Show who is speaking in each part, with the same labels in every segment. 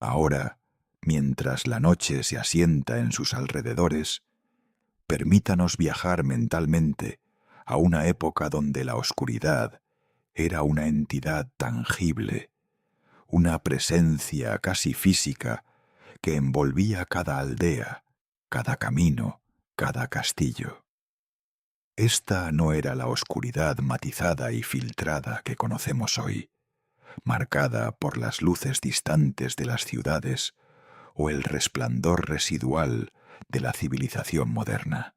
Speaker 1: Ahora, mientras la noche se asienta en sus alrededores, permítanos viajar mentalmente a una época donde la oscuridad era una entidad tangible, una presencia casi física que envolvía cada aldea, cada camino, cada castillo. Esta no era la oscuridad matizada y filtrada que conocemos hoy, marcada por las luces distantes de las ciudades o el resplandor residual de la civilización moderna.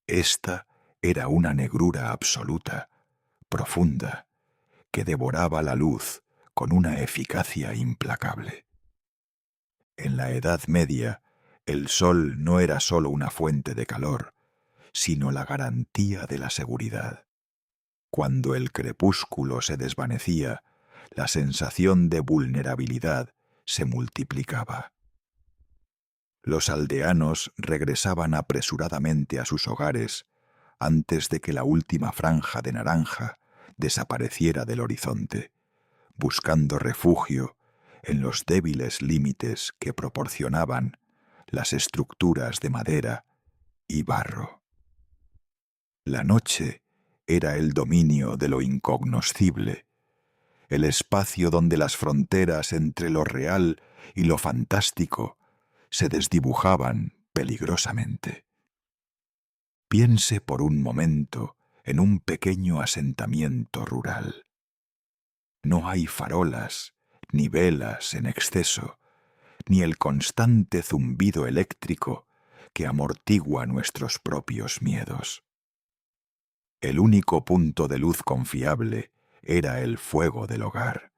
Speaker 1: Esta era una negrura absoluta, profunda, que devoraba la luz con una eficacia implacable. En la Edad Media, el sol no era sólo una fuente de calor, sino la garantía de la seguridad. Cuando el crepúsculo se desvanecía, la sensación de vulnerabilidad se multiplicaba. Los aldeanos regresaban apresuradamente a sus hogares antes de que la última franja de naranja desapareciera del horizonte, buscando refugio en los débiles límites que proporcionaban las estructuras de madera y barro. La noche era el dominio de lo incognoscible, el espacio donde las fronteras entre lo real y lo fantástico se desdibujaban peligrosamente. Piense por un momento en un pequeño asentamiento rural. No hay farolas, ni velas en exceso, ni el constante zumbido eléctrico que amortigua nuestros propios miedos. El único punto de luz confiable era el fuego del hogar,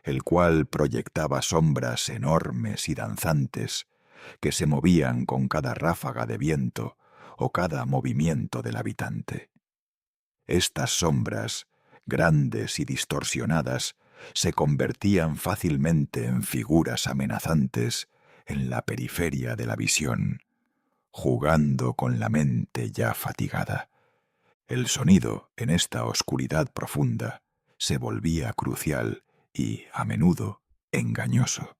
Speaker 1: el cual proyectaba sombras enormes y danzantes que se movían con cada ráfaga de viento o cada movimiento del habitante. Estas sombras, grandes y distorsionadas, se convertían fácilmente en figuras amenazantes en la periferia de la visión, jugando con la mente ya fatigada. El sonido, en esta oscuridad profunda, se volvía crucial y, a menudo, engañoso.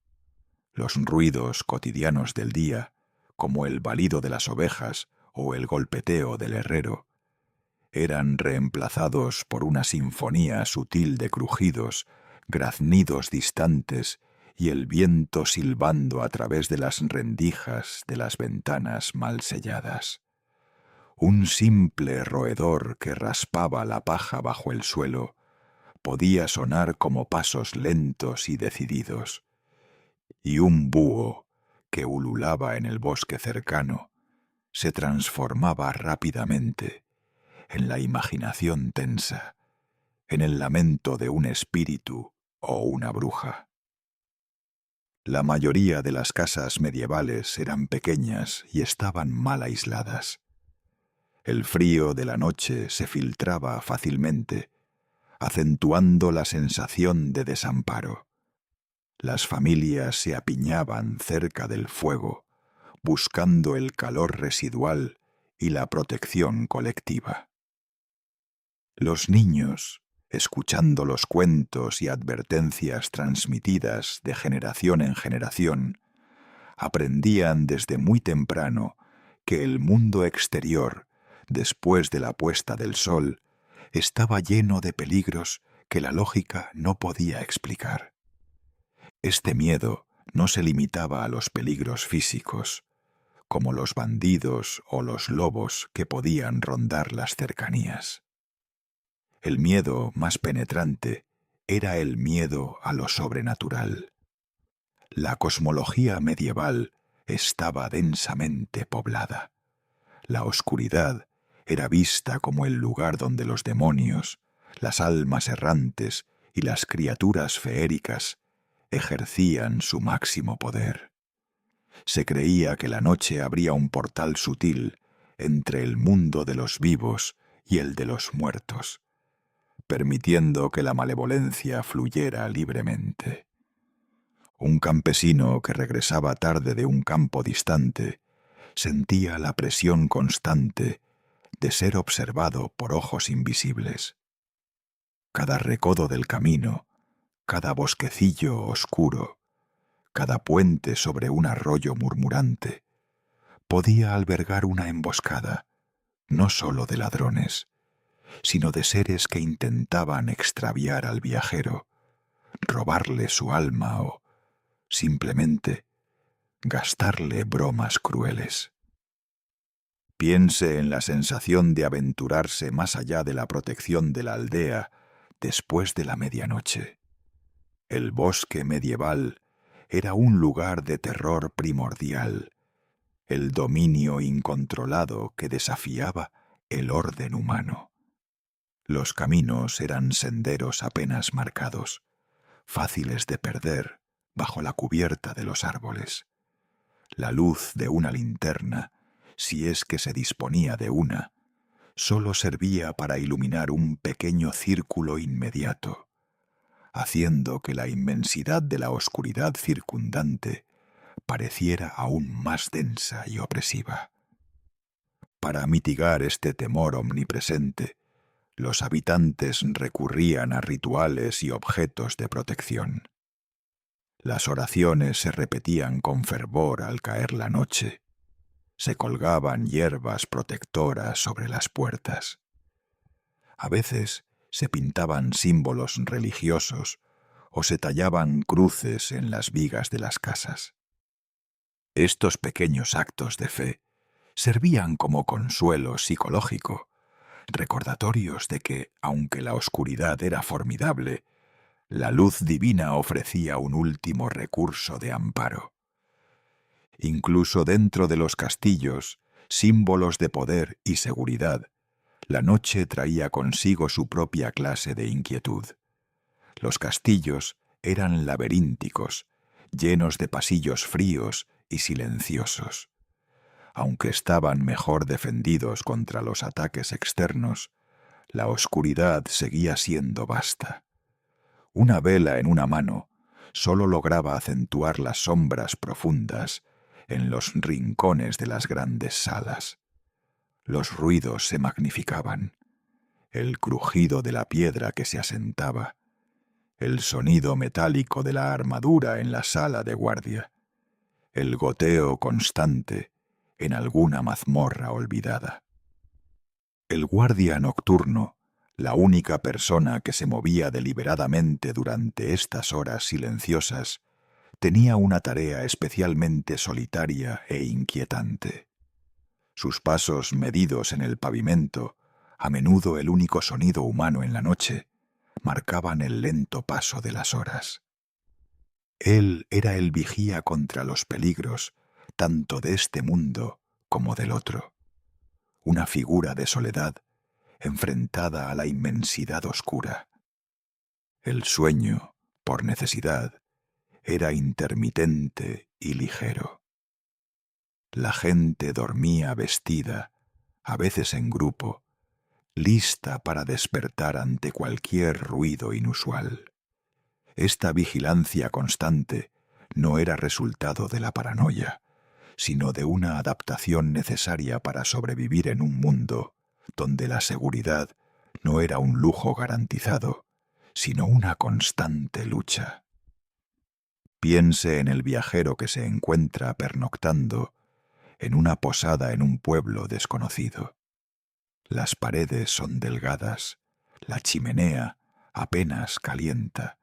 Speaker 1: Los ruidos cotidianos del día, como el balido de las ovejas o el golpeteo del herrero, eran reemplazados por una sinfonía sutil de crujidos, graznidos distantes y el viento silbando a través de las rendijas de las ventanas mal selladas. Un simple roedor que raspaba la paja bajo el suelo podía sonar como pasos lentos y decididos, y un búho que ululaba en el bosque cercano se transformaba rápidamente en la imaginación tensa, en el lamento de un espíritu o una bruja. La mayoría de las casas medievales eran pequeñas y estaban mal aisladas. El frío de la noche se filtraba fácilmente, acentuando la sensación de desamparo. Las familias se apiñaban cerca del fuego, buscando el calor residual y la protección colectiva. Los niños, escuchando los cuentos y advertencias transmitidas de generación en generación, aprendían desde muy temprano que el mundo exterior, después de la puesta del sol, estaba lleno de peligros que la lógica no podía explicar. Este miedo no se limitaba a los peligros físicos, como los bandidos o los lobos que podían rondar las cercanías. El miedo más penetrante era el miedo a lo sobrenatural. La cosmología medieval estaba densamente poblada. La oscuridad era vista como el lugar donde los demonios, las almas errantes y las criaturas feéricas ejercían su máximo poder. Se creía que la noche abría un portal sutil entre el mundo de los vivos y el de los muertos, permitiendo que la malevolencia fluyera libremente. Un campesino que regresaba tarde de un campo distante sentía la presión constante de ser observado por ojos invisibles. Cada recodo del camino, cada bosquecillo oscuro, cada puente sobre un arroyo murmurante, podía albergar una emboscada, no sólo de ladrones, sino de seres que intentaban extraviar al viajero, robarle su alma o, simplemente, gastarle bromas crueles. Piense en la sensación de aventurarse más allá de la protección de la aldea después de la medianoche. El bosque medieval era un lugar de terror primordial, el dominio incontrolado que desafiaba el orden humano. Los caminos eran senderos apenas marcados, fáciles de perder bajo la cubierta de los árboles. La luz de una linterna, si es que se disponía de una, solo servía para iluminar un pequeño círculo inmediato, haciendo que la inmensidad de la oscuridad circundante pareciera aún más densa y opresiva. Para mitigar este temor omnipresente, los habitantes recurrían a rituales y objetos de protección. Las oraciones se repetían con fervor al caer la noche. Se colgaban hierbas protectoras sobre las puertas. A veces se pintaban símbolos religiosos o se tallaban cruces en las vigas de las casas. Estos pequeños actos de fe servían como consuelo psicológico, recordatorios de que, aunque la oscuridad era formidable, la luz divina ofrecía un último recurso de amparo. Incluso dentro de los castillos, símbolos de poder y seguridad, la noche traía consigo su propia clase de inquietud. Los castillos eran laberínticos, llenos de pasillos fríos y silenciosos. Aunque estaban mejor defendidos contra los ataques externos, la oscuridad seguía siendo vasta. Una vela en una mano solo lograba acentuar las sombras profundas en los rincones de las grandes salas. Los ruidos se magnificaban, el crujido de la piedra que se asentaba, el sonido metálico de la armadura en la sala de guardia, el goteo constante en alguna mazmorra olvidada. El guardia nocturno, la única persona que se movía deliberadamente durante estas horas silenciosas, tenía una tarea especialmente solitaria e inquietante. Sus pasos medidos en el pavimento, a menudo el único sonido humano en la noche, marcaban el lento paso de las horas. Él era el vigía contra los peligros, tanto de este mundo como del otro. Una figura de soledad, enfrentada a la inmensidad oscura. El sueño, por necesidad, era intermitente y ligero. La gente dormía vestida, a veces en grupo, lista para despertar ante cualquier ruido inusual. Esta vigilancia constante no era resultado de la paranoia, sino de una adaptación necesaria para sobrevivir en un mundo donde la seguridad no era un lujo garantizado, sino una constante lucha. Piense en el viajero que se encuentra pernoctando en una posada en un pueblo desconocido. Las paredes son delgadas, la chimenea apenas calienta,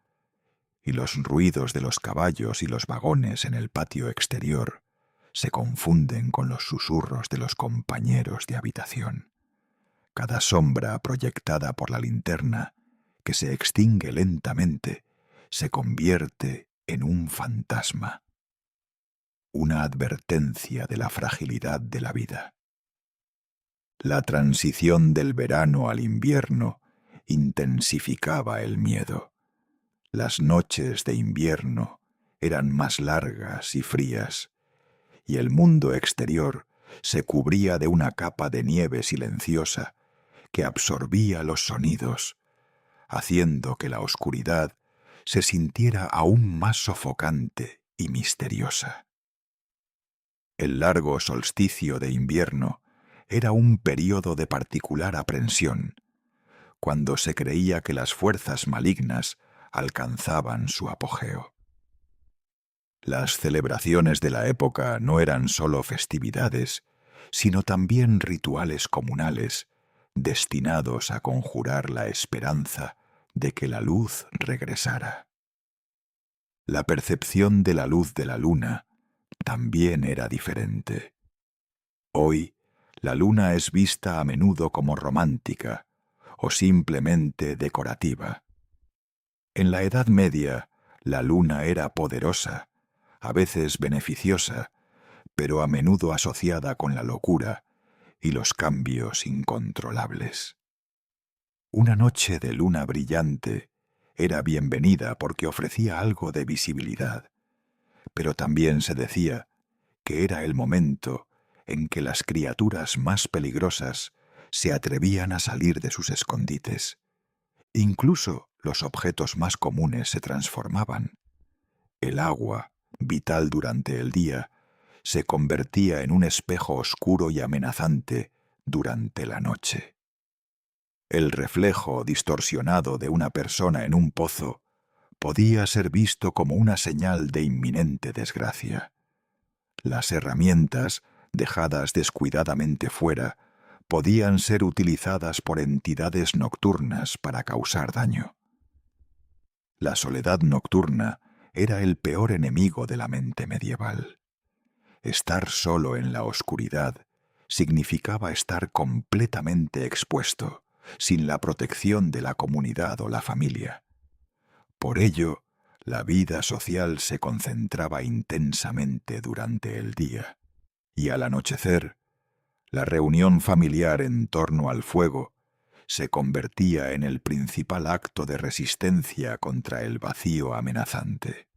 Speaker 1: y los ruidos de los caballos y los vagones en el patio exterior se confunden con los susurros de los compañeros de habitación. Cada sombra proyectada por la linterna, que se extingue lentamente, se convierte en un fantasma, una advertencia de la fragilidad de la vida. La transición del verano al invierno intensificaba el miedo. Las noches de invierno eran más largas y frías, y el mundo exterior se cubría de una capa de nieve silenciosa que absorbía los sonidos, haciendo que la oscuridad se sintiera aún más sofocante y misteriosa. El largo solsticio de invierno era un período de particular aprensión, cuando se creía que las fuerzas malignas alcanzaban su apogeo. Las celebraciones de la época no eran solo festividades, sino también rituales comunales, destinados a conjurar la esperanza de que la luz regresara. La percepción de la luz de la luna también era diferente. Hoy, la luna es vista a menudo como romántica o simplemente decorativa. En la Edad Media, la luna era poderosa, a veces beneficiosa, pero a menudo asociada con la locura y los cambios incontrolables. Una noche de luna brillante era bienvenida porque ofrecía algo de visibilidad, pero también se decía que era el momento en que las criaturas más peligrosas se atrevían a salir de sus escondites. Incluso los objetos más comunes se transformaban. El agua, vital durante el día, se convertía en un espejo oscuro y amenazante durante la noche. El reflejo distorsionado de una persona en un pozo podía ser visto como una señal de inminente desgracia. Las herramientas, dejadas descuidadamente fuera, podían ser utilizadas por entidades nocturnas para causar daño. La soledad nocturna era el peor enemigo de la mente medieval. Estar solo en la oscuridad significaba estar completamente expuesto, sin la protección de la comunidad o la familia. Por ello, la vida social se concentraba intensamente durante el día, y al anochecer, la reunión familiar en torno al fuego se convertía en el principal acto de resistencia contra el vacío amenazante.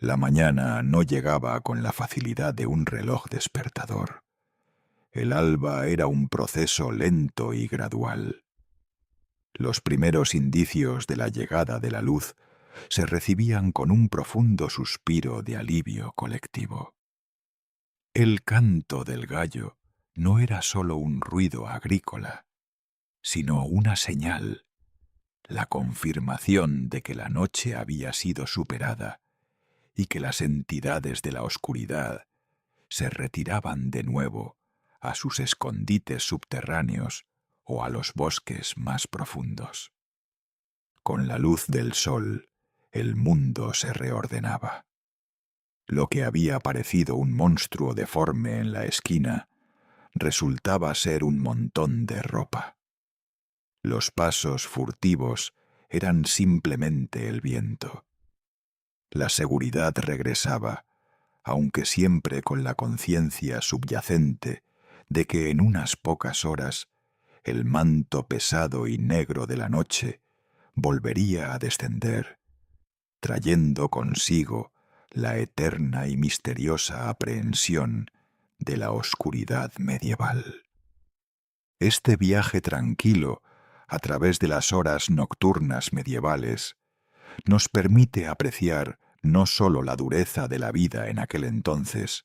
Speaker 1: La mañana no llegaba con la facilidad de un reloj despertador. El alba era un proceso lento y gradual. Los primeros indicios de la llegada de la luz se recibían con un profundo suspiro de alivio colectivo. El canto del gallo no era solo un ruido agrícola, sino una señal, la confirmación de que la noche había sido superada y que las entidades de la oscuridad se retiraban de nuevo a sus escondites subterráneos o a los bosques más profundos. Con la luz del sol, el mundo se reordenaba. Lo que había parecido un monstruo deforme en la esquina resultaba ser un montón de ropa. Los pasos furtivos eran simplemente el viento. La seguridad regresaba, aunque siempre con la conciencia subyacente de que en unas pocas horas el manto pesado y negro de la noche volvería a descender, trayendo consigo la eterna y misteriosa aprehensión de la oscuridad medieval. Este viaje tranquilo a través de las horas nocturnas medievales nos permite apreciar no sólo la dureza de la vida en aquel entonces,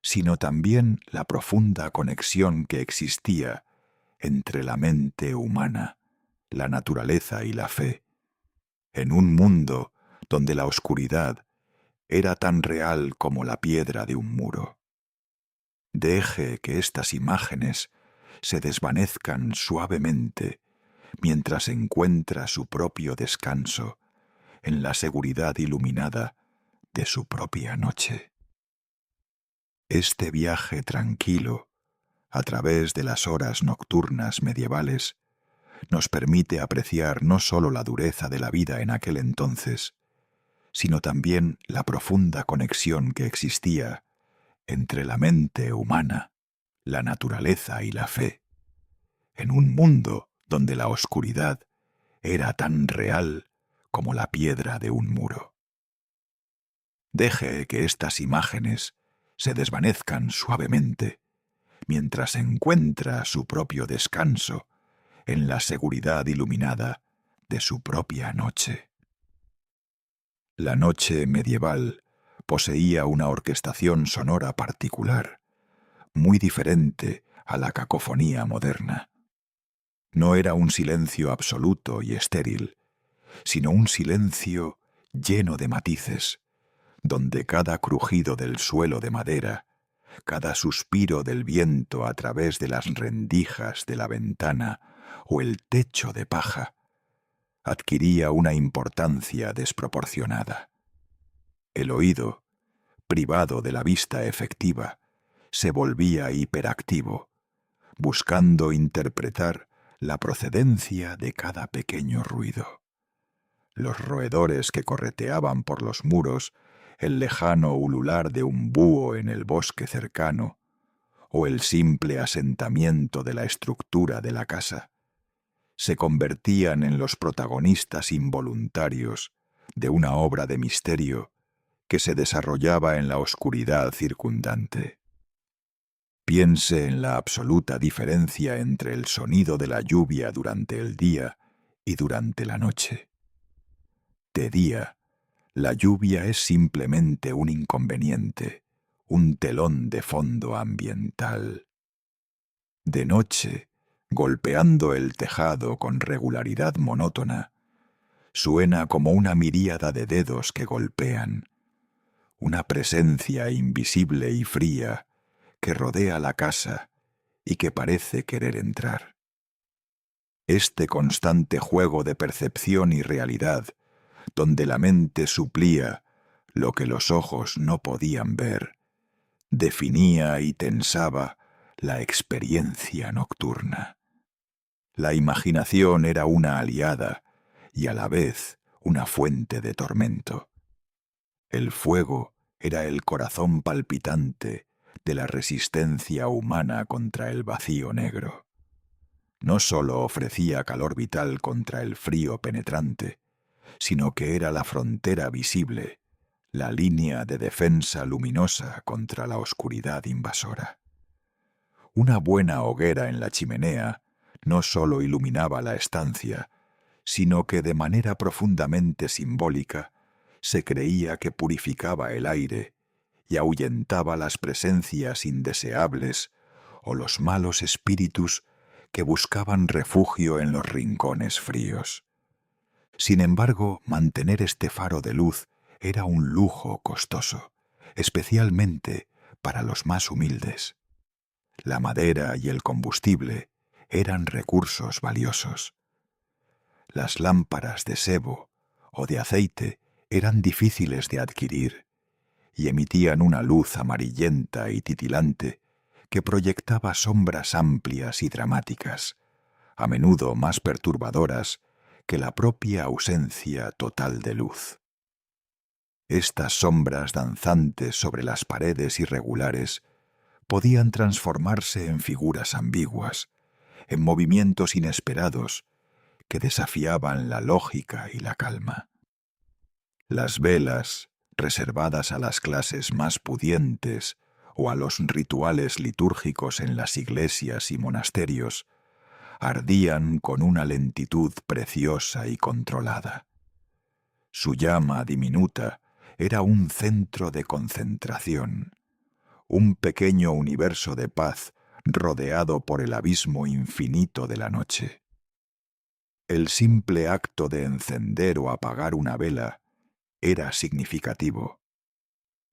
Speaker 1: sino también la profunda conexión que existía entre la mente humana, la naturaleza y la fe, en un mundo donde la oscuridad era tan real como la piedra de un muro. Deje que estas imágenes se desvanezcan suavemente mientras encuentra su propio descanso en la seguridad iluminada de su propia noche. Este viaje tranquilo a través de las horas nocturnas medievales nos permite apreciar no sólo la dureza de la vida en aquel entonces, sino también la profunda conexión que existía entre la mente humana, la naturaleza y la fe, en un mundo donde la oscuridad era tan real como la piedra de un muro. Deje que estas imágenes se desvanezcan suavemente mientras encuentra su propio descanso en la seguridad iluminada de su propia noche. La noche medieval poseía una orquestación sonora particular, muy diferente a la cacofonía moderna. No era un silencio absoluto y estéril, sino un silencio lleno de matices, donde cada crujido del suelo de madera, cada suspiro del viento a través de las rendijas de la ventana o el techo de paja, adquiría una importancia desproporcionada. El oído, privado de la vista efectiva, se volvía hiperactivo, buscando interpretar la procedencia de cada pequeño ruido. Los roedores que correteaban por los muros, el lejano ulular de un búho en el bosque cercano, o el simple asentamiento de la estructura de la casa, se convertían en los protagonistas involuntarios de una obra de misterio que se desarrollaba en la oscuridad circundante. Piense en la absoluta diferencia entre el sonido de la lluvia durante el día y durante la noche. De día, la lluvia es simplemente un inconveniente, un telón de fondo ambiental. De noche, golpeando el tejado con regularidad monótona, suena como una miríada de dedos que golpean, una presencia invisible y fría que rodea la casa y que parece querer entrar. Este constante juego de percepción y realidad, donde la mente suplía lo que los ojos no podían ver, definía y tensaba la experiencia nocturna. La imaginación era una aliada y a la vez una fuente de tormento. El fuego era el corazón palpitante de la resistencia humana contra el vacío negro. No sólo ofrecía calor vital contra el frío penetrante, sino que era la frontera visible, la línea de defensa luminosa contra la oscuridad invasora. Una buena hoguera en la chimenea no sólo iluminaba la estancia, sino que de manera profundamente simbólica se creía que purificaba el aire y ahuyentaba las presencias indeseables o los malos espíritus que buscaban refugio en los rincones fríos. Sin embargo, mantener este faro de luz era un lujo costoso, especialmente para los más humildes. La madera y el combustible eran recursos valiosos. Las lámparas de sebo o de aceite eran difíciles de adquirir y emitían una luz amarillenta y titilante que proyectaba sombras amplias y dramáticas, a menudo más perturbadoras que la propia ausencia total de luz. Estas sombras danzantes sobre las paredes irregulares podían transformarse en figuras ambiguas, en movimientos inesperados que desafiaban la lógica y la calma. Las velas, reservadas a las clases más pudientes o a los rituales litúrgicos en las iglesias y monasterios, ardían con una lentitud preciosa y controlada. Su llama diminuta era un centro de concentración, un pequeño universo de paz rodeado por el abismo infinito de la noche. El simple acto de encender o apagar una vela era significativo.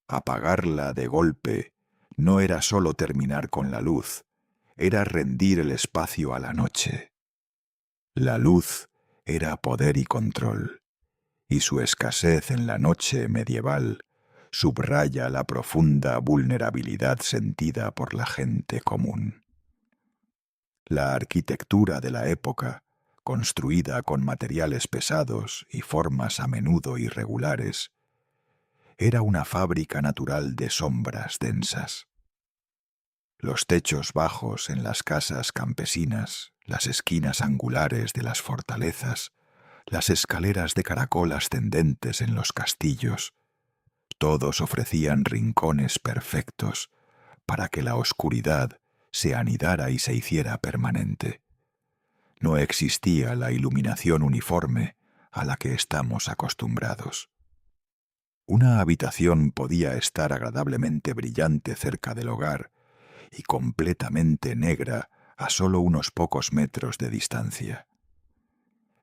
Speaker 1: Apagarla de golpe no era sólo terminar con la luz, era rendir el espacio a la noche. La luz era poder y control, y su escasez en la noche medieval subraya la profunda vulnerabilidad sentida por la gente común. La arquitectura de la época, construida con materiales pesados y formas a menudo irregulares, era una fábrica natural de sombras densas. Los techos bajos en las casas campesinas, las esquinas angulares de las fortalezas, las escaleras de caracol ascendentes en los castillos, todos ofrecían rincones perfectos para que la oscuridad se anidara y se hiciera permanente. No existía la iluminación uniforme a la que estamos acostumbrados. Una habitación podía estar agradablemente brillante cerca del hogar y completamente negra a solo unos pocos metros de distancia.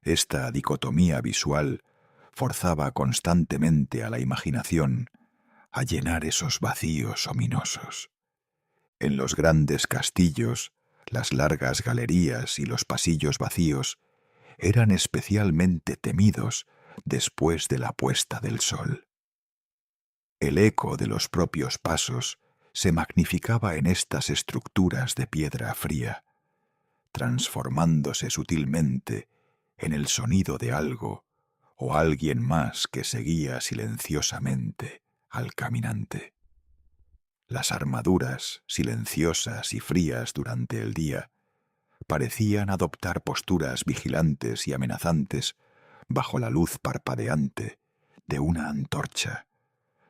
Speaker 1: Esta dicotomía visual forzaba constantemente a la imaginación a llenar esos vacíos ominosos. En los grandes castillos, las largas galerías y los pasillos vacíos eran especialmente temidos después de la puesta del sol. El eco de los propios pasos se magnificaba en estas estructuras de piedra fría, transformándose sutilmente en el sonido de algo o alguien más que seguía silenciosamente al caminante. Las armaduras, silenciosas y frías durante el día, parecían adoptar posturas vigilantes y amenazantes bajo la luz parpadeante de una antorcha,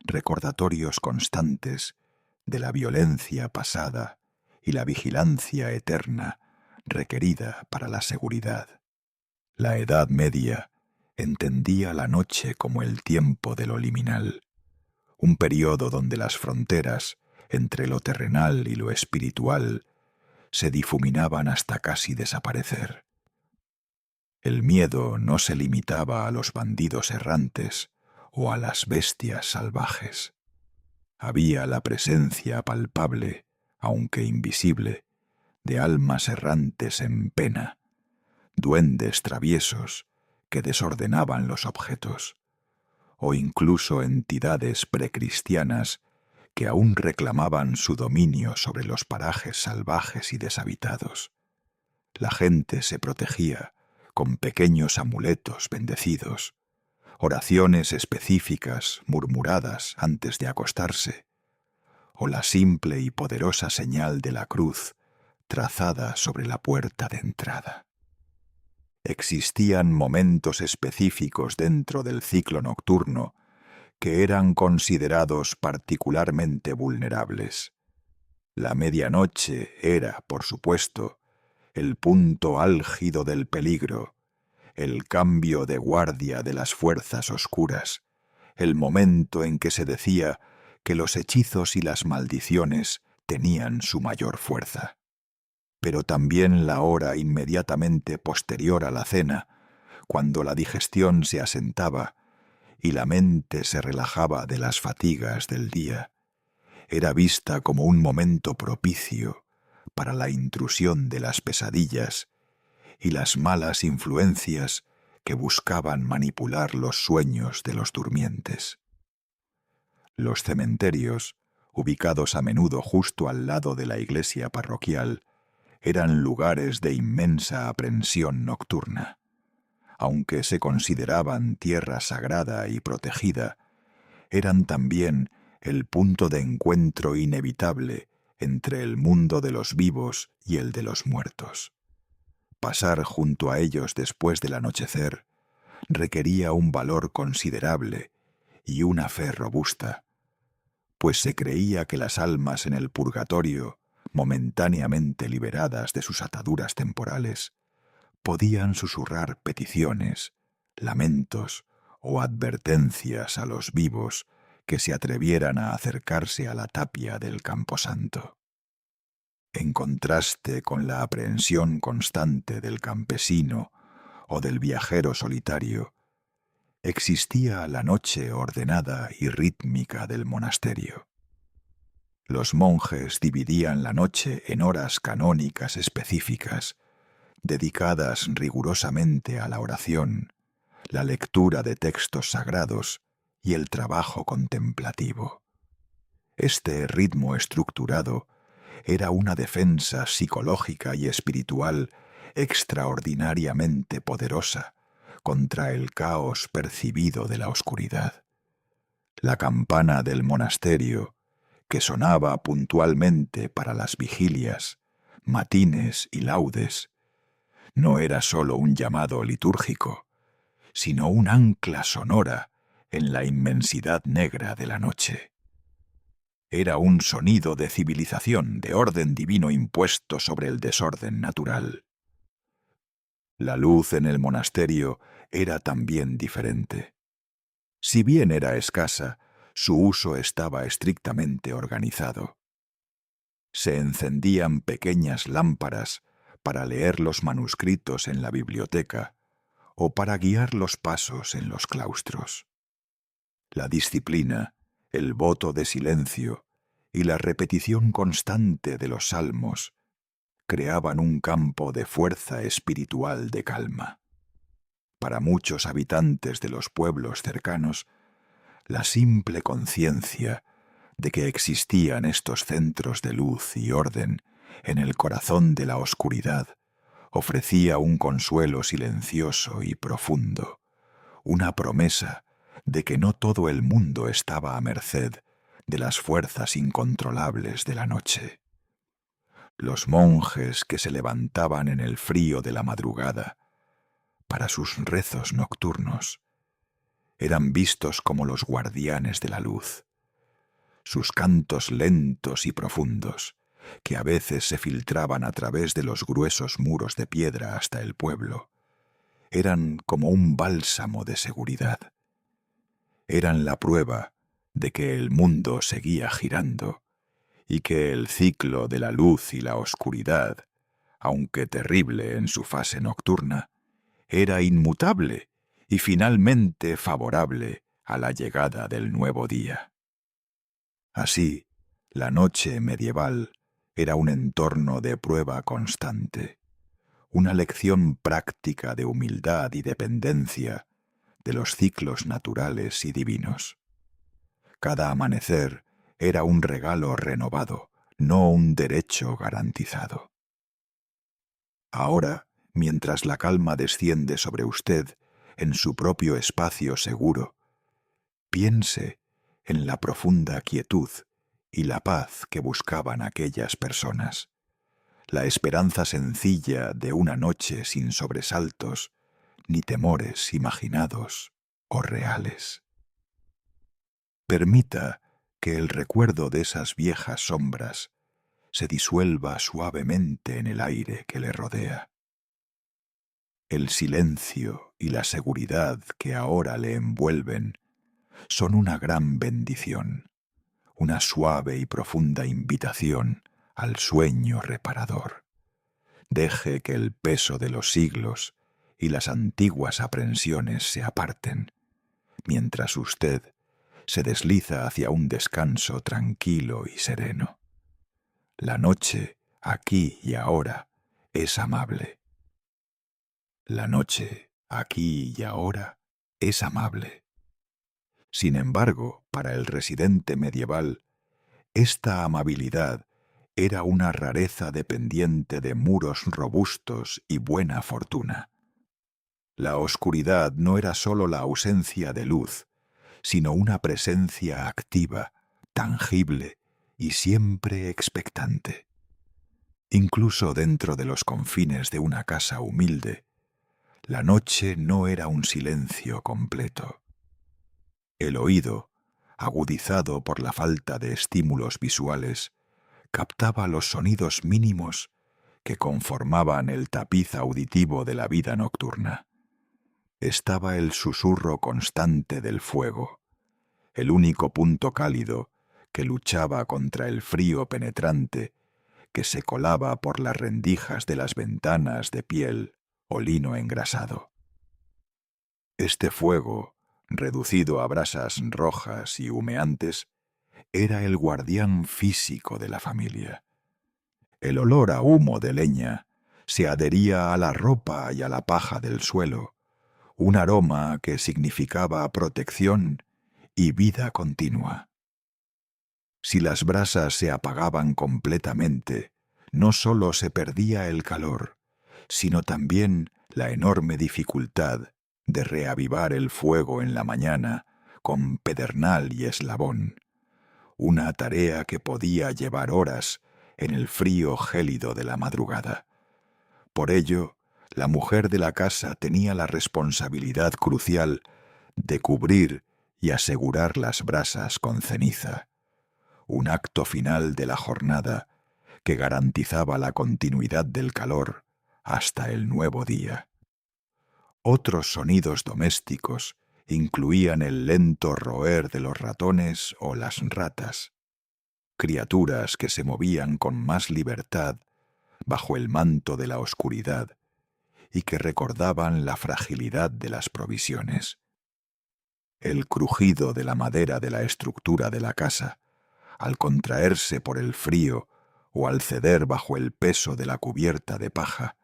Speaker 1: recordatorios constantes de la violencia pasada y la vigilancia eterna requerida para la seguridad. La Edad Media entendía la noche como el tiempo de lo liminal, un periodo donde las fronteras entre lo terrenal y lo espiritual se difuminaban hasta casi desaparecer. El miedo no se limitaba a los bandidos errantes o a las bestias salvajes. Había la presencia palpable, aunque invisible, de almas errantes en pena, duendes traviesos que desordenaban los objetos, o incluso entidades precristianas que aún reclamaban su dominio sobre los parajes salvajes y deshabitados. La gente se protegía con pequeños amuletos bendecidos, oraciones específicas murmuradas antes de acostarse, o la simple y poderosa señal de la cruz trazada sobre la puerta de entrada. Existían momentos específicos dentro del ciclo nocturno que eran considerados particularmente vulnerables. La medianoche era, por supuesto, el punto álgido del peligro, el cambio de guardia de las fuerzas oscuras, el momento en que se decía que los hechizos y las maldiciones tenían su mayor fuerza. Pero también la hora inmediatamente posterior a la cena, cuando la digestión se asentaba y la mente se relajaba de las fatigas del día, era vista como un momento propicio para la intrusión de las pesadillas y las malas influencias que buscaban manipular los sueños de los durmientes. Los cementerios, ubicados a menudo justo al lado de la iglesia parroquial, eran lugares de inmensa aprensión nocturna. Aunque se consideraban tierra sagrada y protegida, eran también el punto de encuentro inevitable entre el mundo de los vivos y el de los muertos. Pasar junto a ellos después del anochecer requería un valor considerable y una fe robusta, pues se creía que las almas en el purgatorio, momentáneamente liberadas de sus ataduras temporales, podían susurrar peticiones, lamentos o advertencias a los vivos que se atrevieran a acercarse a la tapia del camposanto. En contraste con la aprehensión constante del campesino o del viajero solitario, existía la noche ordenada y rítmica del monasterio. Los monjes dividían la noche en horas canónicas específicas, dedicadas rigurosamente a la oración, la lectura de textos sagrados y el trabajo contemplativo. Este ritmo estructurado era una defensa psicológica y espiritual extraordinariamente poderosa contra el caos percibido de la oscuridad. La campana del monasterio, que sonaba puntualmente para las vigilias, matines y laudes, no era sólo un llamado litúrgico, sino un ancla sonora en la inmensidad negra de la noche. Era un sonido de civilización, de orden divino impuesto sobre el desorden natural. La luz en el monasterio era también diferente. Si bien era escasa, su uso estaba estrictamente organizado. Se encendían pequeñas lámparas para leer los manuscritos en la biblioteca o para guiar los pasos en los claustros. La disciplina, el voto de silencio y la repetición constante de los salmos creaban un campo de fuerza espiritual de calma. Para muchos habitantes de los pueblos cercanos, la simple conciencia de que existían estos centros de luz y orden en el corazón de la oscuridad ofrecía un consuelo silencioso y profundo, una promesa de que no todo el mundo estaba a merced de las fuerzas incontrolables de la noche. Los monjes que se levantaban en el frío de la madrugada para sus rezos nocturnos eran vistos como los guardianes de la luz. Sus cantos lentos y profundos, que a veces se filtraban a través de los gruesos muros de piedra hasta el pueblo, eran como un bálsamo de seguridad. Eran la prueba de que el mundo seguía girando y que el ciclo de la luz y la oscuridad, aunque terrible en su fase nocturna, era inmutable y finalmente favorable a la llegada del nuevo día. Así, la noche medieval era un entorno de prueba constante, una lección práctica de humildad y dependencia de los ciclos naturales y divinos. Cada amanecer era un regalo renovado, no un derecho garantizado. Ahora, mientras la calma desciende sobre usted en su propio espacio seguro, piense en la profunda quietud y la paz que buscaban aquellas personas, la esperanza sencilla de una noche sin sobresaltos ni temores imaginados o reales. Permita que el recuerdo de esas viejas sombras se disuelva suavemente en el aire que le rodea. El silencio y la seguridad que ahora le envuelven son una gran bendición, una suave y profunda invitación al sueño reparador. Deje que el peso de los siglos y las antiguas aprensiones se aparten, mientras usted se desliza hacia un descanso tranquilo y sereno. La noche, aquí y ahora, es amable. La noche, aquí y ahora, es amable. Sin embargo, para el residente medieval, esta amabilidad era una rareza dependiente de muros robustos y buena fortuna. La oscuridad no era sólo la ausencia de luz, sino una presencia activa, tangible y siempre expectante. Incluso dentro de los confines de una casa humilde, la noche no era un silencio completo. El oído, agudizado por la falta de estímulos visuales, captaba los sonidos mínimos que conformaban el tapiz auditivo de la vida nocturna. Estaba el susurro constante del fuego, el único punto cálido que luchaba contra el frío penetrante que se colaba por las rendijas de las ventanas de piel o lino engrasado. Este fuego, reducido a brasas rojas y humeantes, era el guardián físico de la familia. El olor a humo de leña se adhería a la ropa y a la paja del suelo, un aroma que significaba protección y vida continua. Si las brasas se apagaban completamente, no sólo se perdía el calor, sino también la enorme dificultad de reavivar el fuego en la mañana con pedernal y eslabón, una tarea que podía llevar horas en el frío gélido de la madrugada. Por ello, la mujer de la casa tenía la responsabilidad crucial de cubrir y asegurar las brasas con ceniza, un acto final de la jornada que garantizaba la continuidad del calor hasta el nuevo día. Otros sonidos domésticos incluían el lento roer de los ratones o las ratas, criaturas que se movían con más libertad bajo el manto de la oscuridad y que recordaban la fragilidad de las provisiones. El crujido de la madera de la estructura de la casa, al contraerse por el frío o al ceder bajo el peso de la cubierta de paja,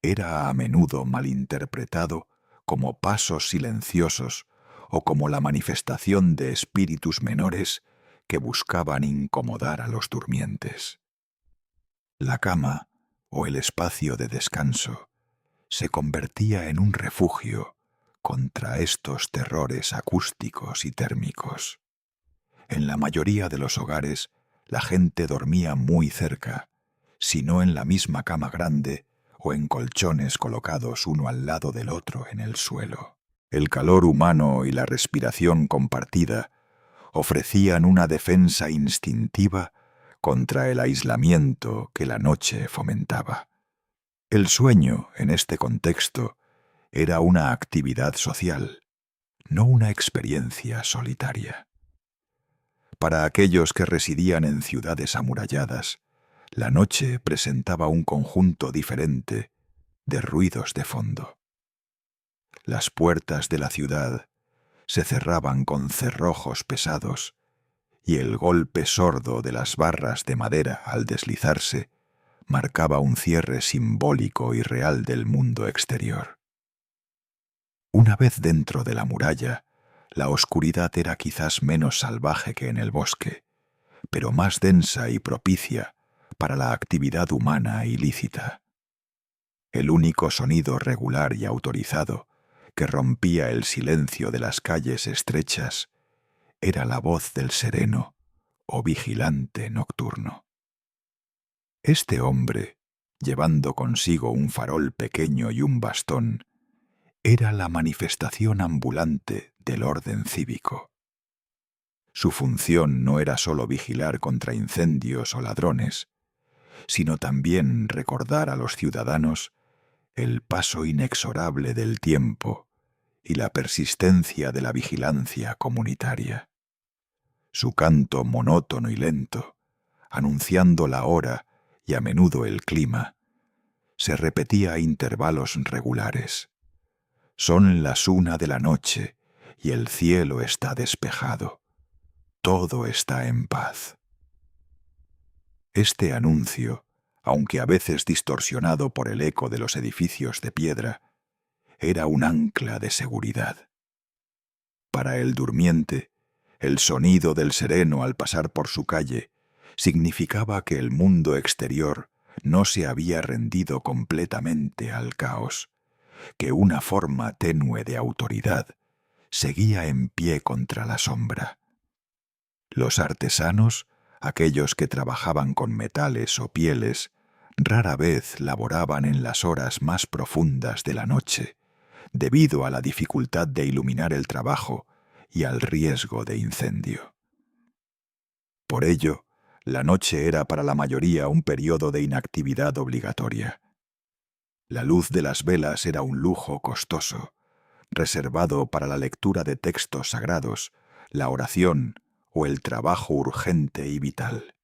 Speaker 1: era a menudo malinterpretado como pasos silenciosos o como la manifestación de espíritus menores que buscaban incomodar a los durmientes. La cama, o el espacio de descanso, se convertía en un refugio contra estos terrores acústicos y térmicos. En la mayoría de los hogares, la gente dormía muy cerca, si no en la misma cama grande o en colchones colocados uno al lado del otro en el suelo. El calor humano y la respiración compartida ofrecían una defensa instintiva contra el aislamiento que la noche fomentaba. El sueño, en este contexto, era una actividad social, no una experiencia solitaria. Para aquellos que residían en ciudades amuralladas, la noche presentaba un conjunto diferente de ruidos de fondo. Las puertas de la ciudad se cerraban con cerrojos pesados y el golpe sordo de las barras de madera al deslizarse marcaba un cierre simbólico y real del mundo exterior. Una vez dentro de la muralla, la oscuridad era quizás menos salvaje que en el bosque, pero más densa y propicia para la actividad humana ilícita. El único sonido regular y autorizado que rompía el silencio de las calles estrechas era la voz del sereno o vigilante nocturno. Este hombre, llevando consigo un farol pequeño y un bastón, era la manifestación ambulante del orden cívico. Su función no era sólo vigilar contra incendios o ladrones, sino también recordar a los ciudadanos el paso inexorable del tiempo y la persistencia de la vigilancia comunitaria. Su canto monótono y lento, anunciando la hora y a menudo el clima, se repetía a intervalos regulares. Son las 1 de la noche y el cielo está despejado. Todo está en paz. Este anuncio, aunque a veces distorsionado por el eco de los edificios de piedra, era un ancla de seguridad. Para el durmiente, el sonido del sereno al pasar por su calle significaba que el mundo exterior no se había rendido completamente al caos, que una forma tenue de autoridad seguía en pie contra la sombra. Los artesanos, aquellos que trabajaban con metales o pieles, rara vez laboraban en las horas más profundas de la noche, debido a la dificultad de iluminar el trabajo y al riesgo de incendio. Por ello, la noche era para la mayoría un periodo de inactividad obligatoria. La luz de las velas era un lujo costoso, reservado para la lectura de textos sagrados, la oración o el trabajo urgente y vital.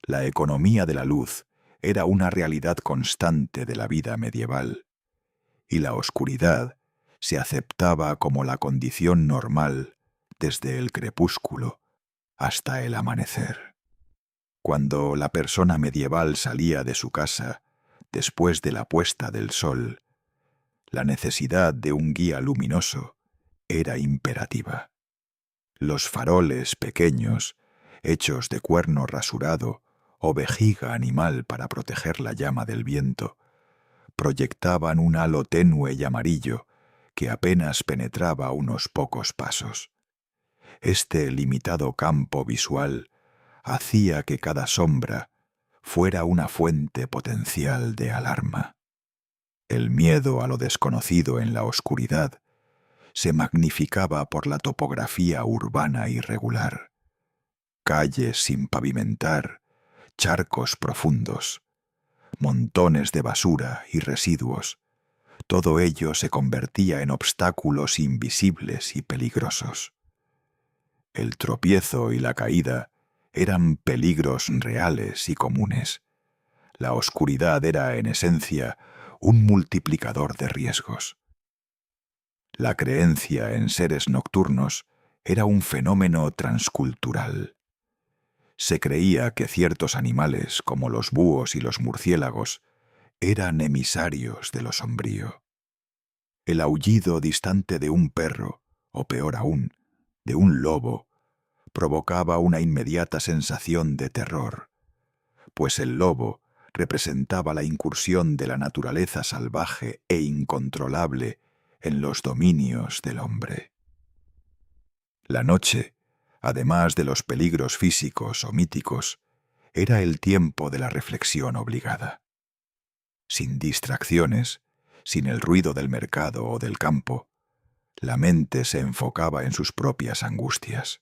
Speaker 1: La economía de la luz era una realidad constante de la vida medieval, y la oscuridad se aceptaba como la condición normal desde el crepúsculo hasta el amanecer. Cuando la persona medieval salía de su casa después de la puesta del sol, la necesidad de un guía luminoso era imperativa. Los faroles pequeños, hechos de cuerno rasurado o vejiga animal para proteger la llama del viento, proyectaban un halo tenue y amarillo que apenas penetraba unos pocos pasos. Este limitado campo visual hacía que cada sombra fuera una fuente potencial de alarma. El miedo a lo desconocido en la oscuridad se magnificaba por la topografía urbana irregular. Calles sin pavimentar, charcos profundos, montones de basura y residuos, todo ello se convertía en obstáculos invisibles y peligrosos. El tropiezo y la caída eran peligros reales y comunes. La oscuridad era, en esencia, un multiplicador de riesgos. La creencia en seres nocturnos era un fenómeno transcultural. Se creía que ciertos animales, como los búhos y los murciélagos, eran emisarios de lo sombrío. El aullido distante de un perro, o peor aún, de un lobo, provocaba una inmediata sensación de terror, pues el lobo representaba la incursión de la naturaleza salvaje e incontrolable en los dominios del hombre. La noche, además de los peligros físicos o míticos, era el tiempo de la reflexión obligada. Sin distracciones, sin el ruido del mercado o del campo, la mente se enfocaba en sus propias angustias.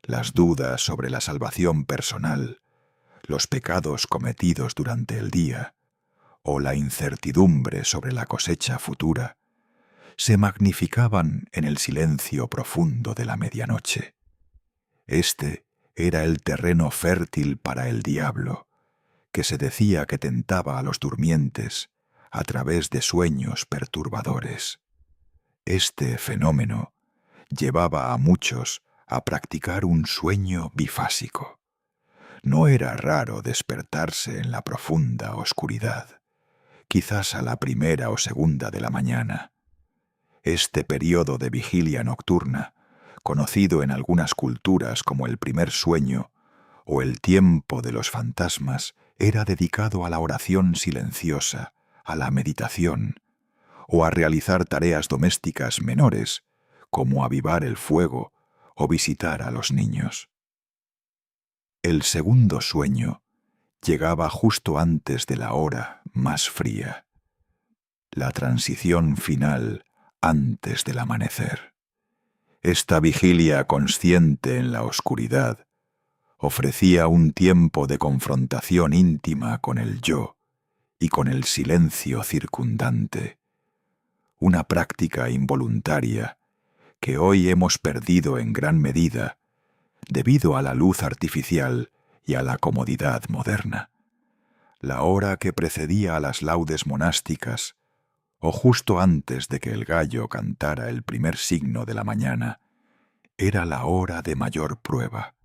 Speaker 1: Las dudas sobre la salvación personal, los pecados cometidos durante el día o la incertidumbre sobre la cosecha futura se magnificaban en el silencio profundo de la medianoche. Este era el terreno fértil para el diablo, que se decía que tentaba a los durmientes a través de sueños perturbadores. Este fenómeno llevaba a muchos a practicar un sueño bifásico. No era raro despertarse en la profunda oscuridad, quizás a la primera o segunda de la mañana. Este período de vigilia nocturna, conocido en algunas culturas como el primer sueño o el tiempo de los fantasmas, era dedicado a la oración silenciosa, a la meditación, o a realizar tareas domésticas menores, como avivar el fuego o visitar a los niños. El segundo sueño llegaba justo antes de la hora más fría, la transición final antes del amanecer. Esta vigilia consciente en la oscuridad ofrecía un tiempo de confrontación íntima con el yo y con el silencio circundante, una práctica involuntaria que hoy hemos perdido en gran medida debido a la luz artificial y a la comodidad moderna. La hora que precedía a las laudes monásticas, o justo antes de que el gallo cantara el primer signo de la mañana, era la hora de mayor prueba.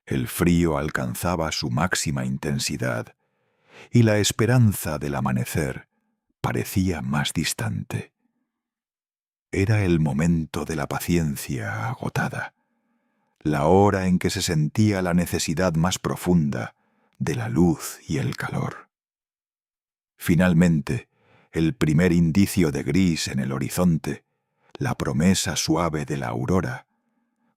Speaker 1: El frío alcanzaba su máxima intensidad y la esperanza del amanecer parecía más distante. Era el momento de la paciencia agotada, la hora en que se sentía la necesidad más profunda de la luz y el calor. Finalmente, el primer indicio de gris en el horizonte, la promesa suave de la aurora,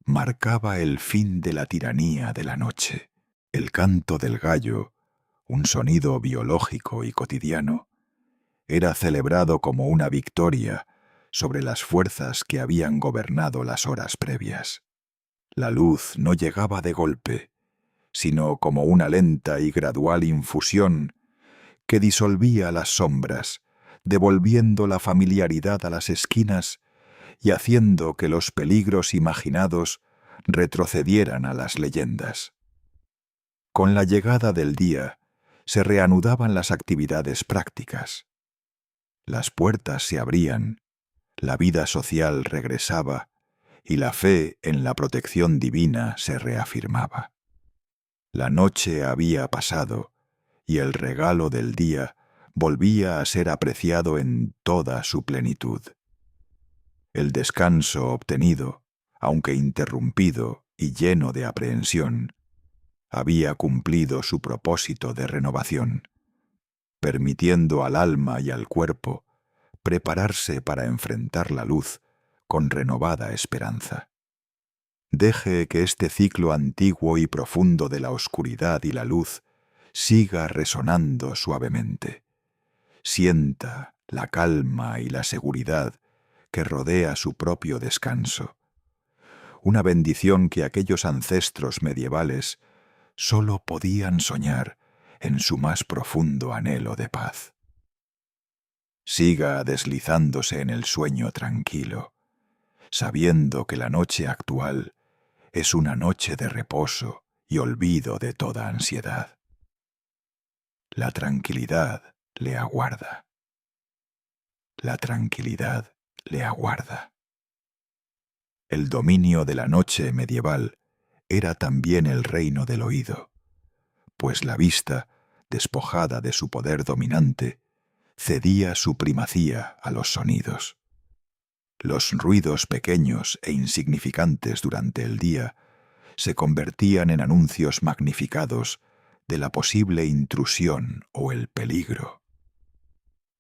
Speaker 1: marcaba el fin de la tiranía de la noche. El canto del gallo, un sonido biológico y cotidiano, era celebrado como una victoria sobre las fuerzas que habían gobernado las horas previas. La luz no llegaba de golpe, sino como una lenta y gradual infusión que disolvía las sombras, devolviendo la familiaridad a las esquinas y haciendo que los peligros imaginados retrocedieran a las leyendas. Con la llegada del día se reanudaban las actividades prácticas. Las puertas se abrían, la vida social regresaba y la fe en la protección divina se reafirmaba. La noche había pasado y el regalo del día volvía a ser apreciado en toda su plenitud. El descanso obtenido, aunque interrumpido y lleno de aprehensión, había cumplido su propósito de renovación, permitiendo al alma y al cuerpo prepararse para enfrentar la luz con renovada esperanza. Deje que este ciclo antiguo y profundo de la oscuridad y la luz siga resonando suavemente. Sienta la calma y la seguridad que rodea su propio descanso. Una bendición que aquellos ancestros medievales solo podían soñar en su más profundo anhelo de paz. Siga deslizándose en el sueño tranquilo, sabiendo que la noche actual es una noche de reposo y olvido de toda ansiedad. La tranquilidad le aguarda. La tranquilidad le aguarda. El dominio de la noche medieval era también el reino del oído, pues la vista, despojada de su poder dominante, cedía su primacía a los sonidos. Los ruidos pequeños e insignificantes durante el día se convertían en anuncios magnificados de la posible intrusión o el peligro.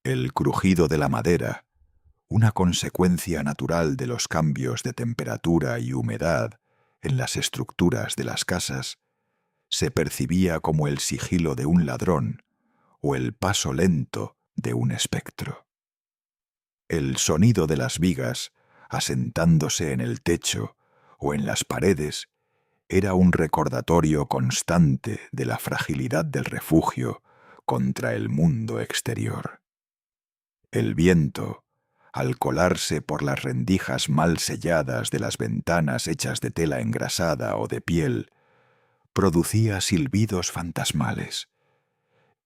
Speaker 1: El crujido de la madera, una consecuencia natural de los cambios de temperatura y humedad en las estructuras de las casas, se percibía como el sigilo de un ladrón o el paso lento de un espectro. El sonido de las vigas, asentándose en el techo o en las paredes, era un recordatorio constante de la fragilidad del refugio contra el mundo exterior. El viento, al colarse por las rendijas mal selladas de las ventanas hechas de tela engrasada o de piel, producía silbidos fantasmales.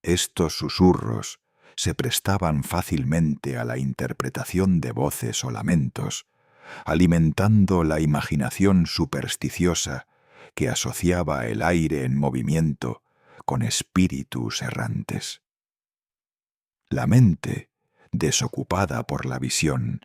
Speaker 1: Estos susurros se prestaban fácilmente a la interpretación de voces o lamentos, alimentando la imaginación supersticiosa que asociaba el aire en movimiento con espíritus errantes. La mente, desocupada por la visión,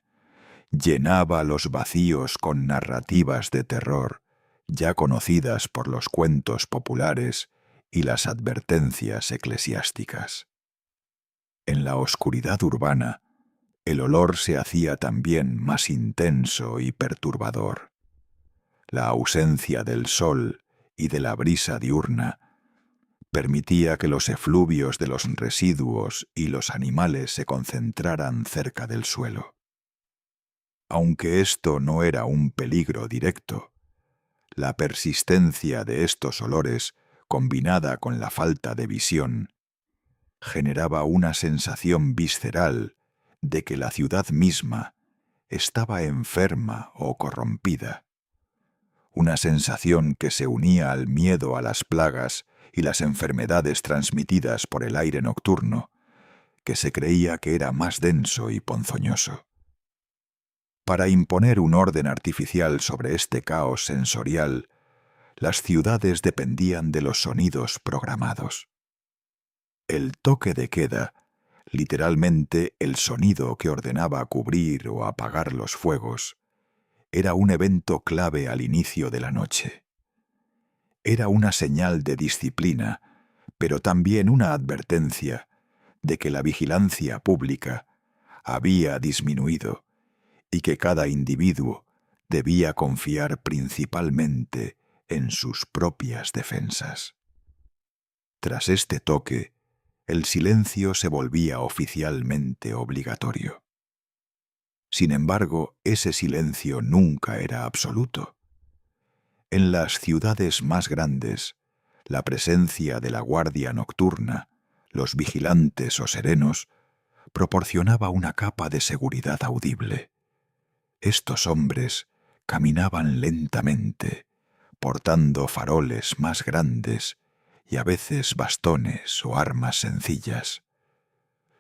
Speaker 1: llenaba los vacíos con narrativas de terror, ya conocidas por los cuentos populares y las advertencias eclesiásticas. En la oscuridad urbana, el olor se hacía también más intenso y perturbador. La ausencia del sol y de la brisa diurna permitía que los efluvios de los residuos y los animales se concentraran cerca del suelo. Aunque esto no era un peligro directo, la persistencia de estos olores, combinada con la falta de visión, generaba una sensación visceral de que la ciudad misma estaba enferma o corrompida. Una sensación que se unía al miedo a las plagas y las enfermedades transmitidas por el aire nocturno, que se creía que era más denso y ponzoñoso. Para imponer un orden artificial sobre este caos sensorial, las ciudades dependían de los sonidos programados. El toque de queda, literalmente el sonido que ordenaba cubrir o apagar los fuegos, era un evento clave al inicio de la noche. Era una señal de disciplina, pero también una advertencia de que la vigilancia pública había disminuido y que cada individuo debía confiar principalmente en sus propias defensas. Tras este toque, el silencio se volvía oficialmente obligatorio. Sin embargo, ese silencio nunca era absoluto. En las ciudades más grandes, la presencia de la guardia nocturna, los vigilantes o serenos, proporcionaba una capa de seguridad audible. Estos hombres caminaban lentamente, portando faroles más grandes y a veces bastones o armas sencillas.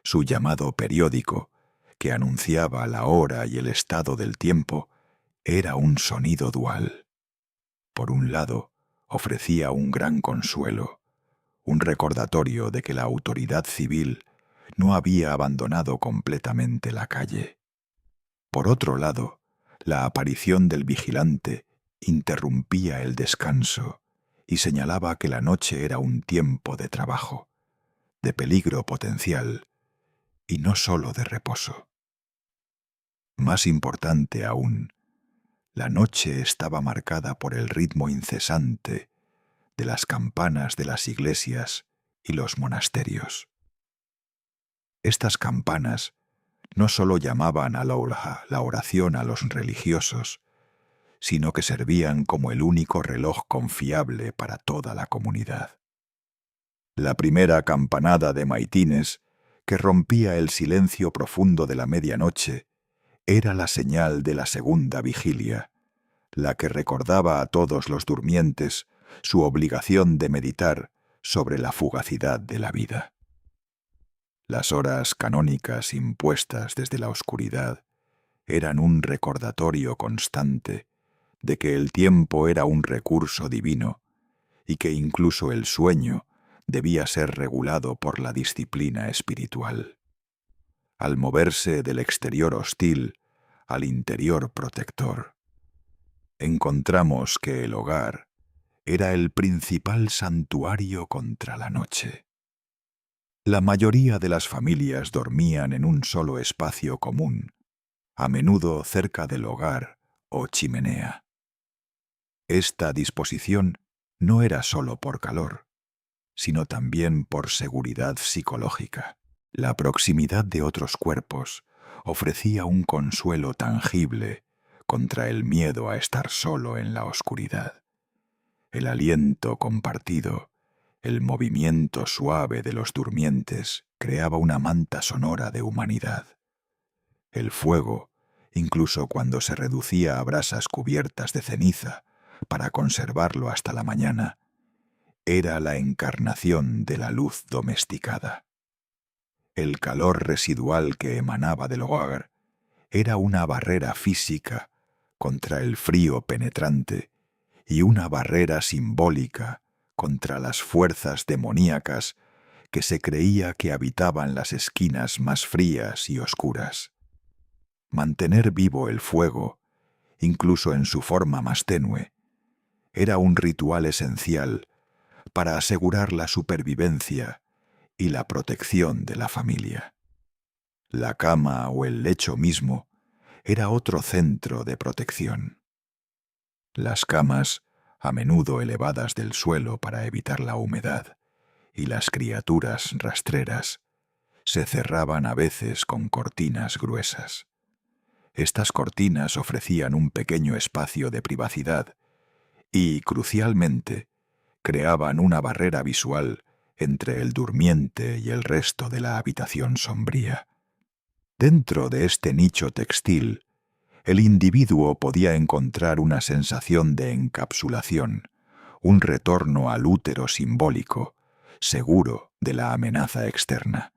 Speaker 1: Su llamado periódico, que anunciaba la hora y el estado del tiempo, era un sonido dual. Por un lado, ofrecía un gran consuelo, un recordatorio de que la autoridad civil no había abandonado completamente la calle. Por otro lado, la aparición del vigilante interrumpía el descanso y señalaba que la noche era un tiempo de trabajo, de peligro potencial y no sólo de reposo. Más importante aún, la noche estaba marcada por el ritmo incesante de las campanas de las iglesias y los monasterios. Estas campanas no sólo llamaban a la oración a los religiosos, sino que servían como el único reloj confiable para toda la comunidad. La primera campanada de maitines, que rompía el silencio profundo de la medianoche, era la señal de la segunda vigilia, la que recordaba a todos los durmientes su obligación de meditar sobre la fugacidad de la vida. Las horas canónicas impuestas desde la oscuridad eran un recordatorio constante de que el tiempo era un recurso divino y que incluso el sueño debía ser regulado por la disciplina espiritual. Al moverse del exterior hostil al interior protector, encontramos que el hogar era el principal santuario contra la noche. La mayoría de las familias dormían en un solo espacio común, a menudo cerca del hogar o chimenea. Esta disposición no era solo por calor, sino también por seguridad psicológica. La proximidad de otros cuerpos ofrecía un consuelo tangible contra el miedo a estar solo en la oscuridad. El aliento compartido, el movimiento suave de los durmientes creaba una manta sonora de humanidad. El fuego, incluso cuando se reducía a brasas cubiertas de ceniza para conservarlo hasta la mañana, era la encarnación de la luz domesticada. El calor residual que emanaba del hogar era una barrera física contra el frío penetrante y una barrera simbólica contra las fuerzas demoníacas que se creía que habitaban las esquinas más frías y oscuras. Mantener vivo el fuego, incluso en su forma más tenue, era un ritual esencial para asegurar la supervivencia y la protección de la familia. La cama o el lecho mismo era otro centro de protección. Las camas, a menudo elevadas del suelo para evitar la humedad, y las criaturas rastreras, se cerraban a veces con cortinas gruesas. Estas cortinas ofrecían un pequeño espacio de privacidad y, crucialmente, creaban una barrera visual entre el durmiente y el resto de la habitación sombría. Dentro de este nicho textil, el individuo podía encontrar una sensación de encapsulación, un retorno al útero simbólico, seguro de la amenaza externa.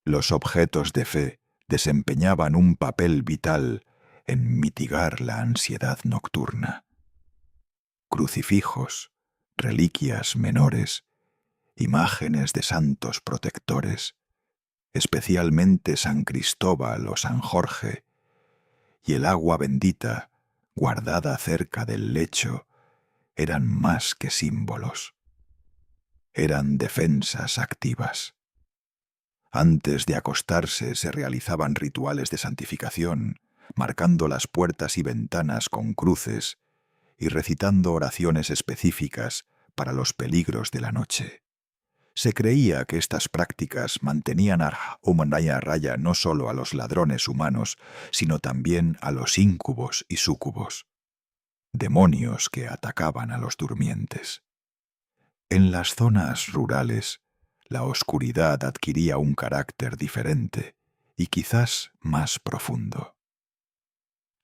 Speaker 1: Los objetos de fe desempeñaban un papel vital en mitigar la ansiedad nocturna. Crucifijos, reliquias menores, imágenes de santos protectores, especialmente San Cristóbal o San Jorge, y el agua bendita guardada cerca del lecho eran más que símbolos. Eran defensas activas. Antes de acostarse se realizaban rituales de santificación, marcando las puertas y ventanas con cruces y recitando oraciones específicas para los peligros de la noche. Se creía que estas prácticas mantenían a raya no solo a los ladrones humanos, sino también a los íncubos y súcubos, demonios que atacaban a los durmientes. En las zonas rurales, la oscuridad adquiría un carácter diferente y quizás más profundo.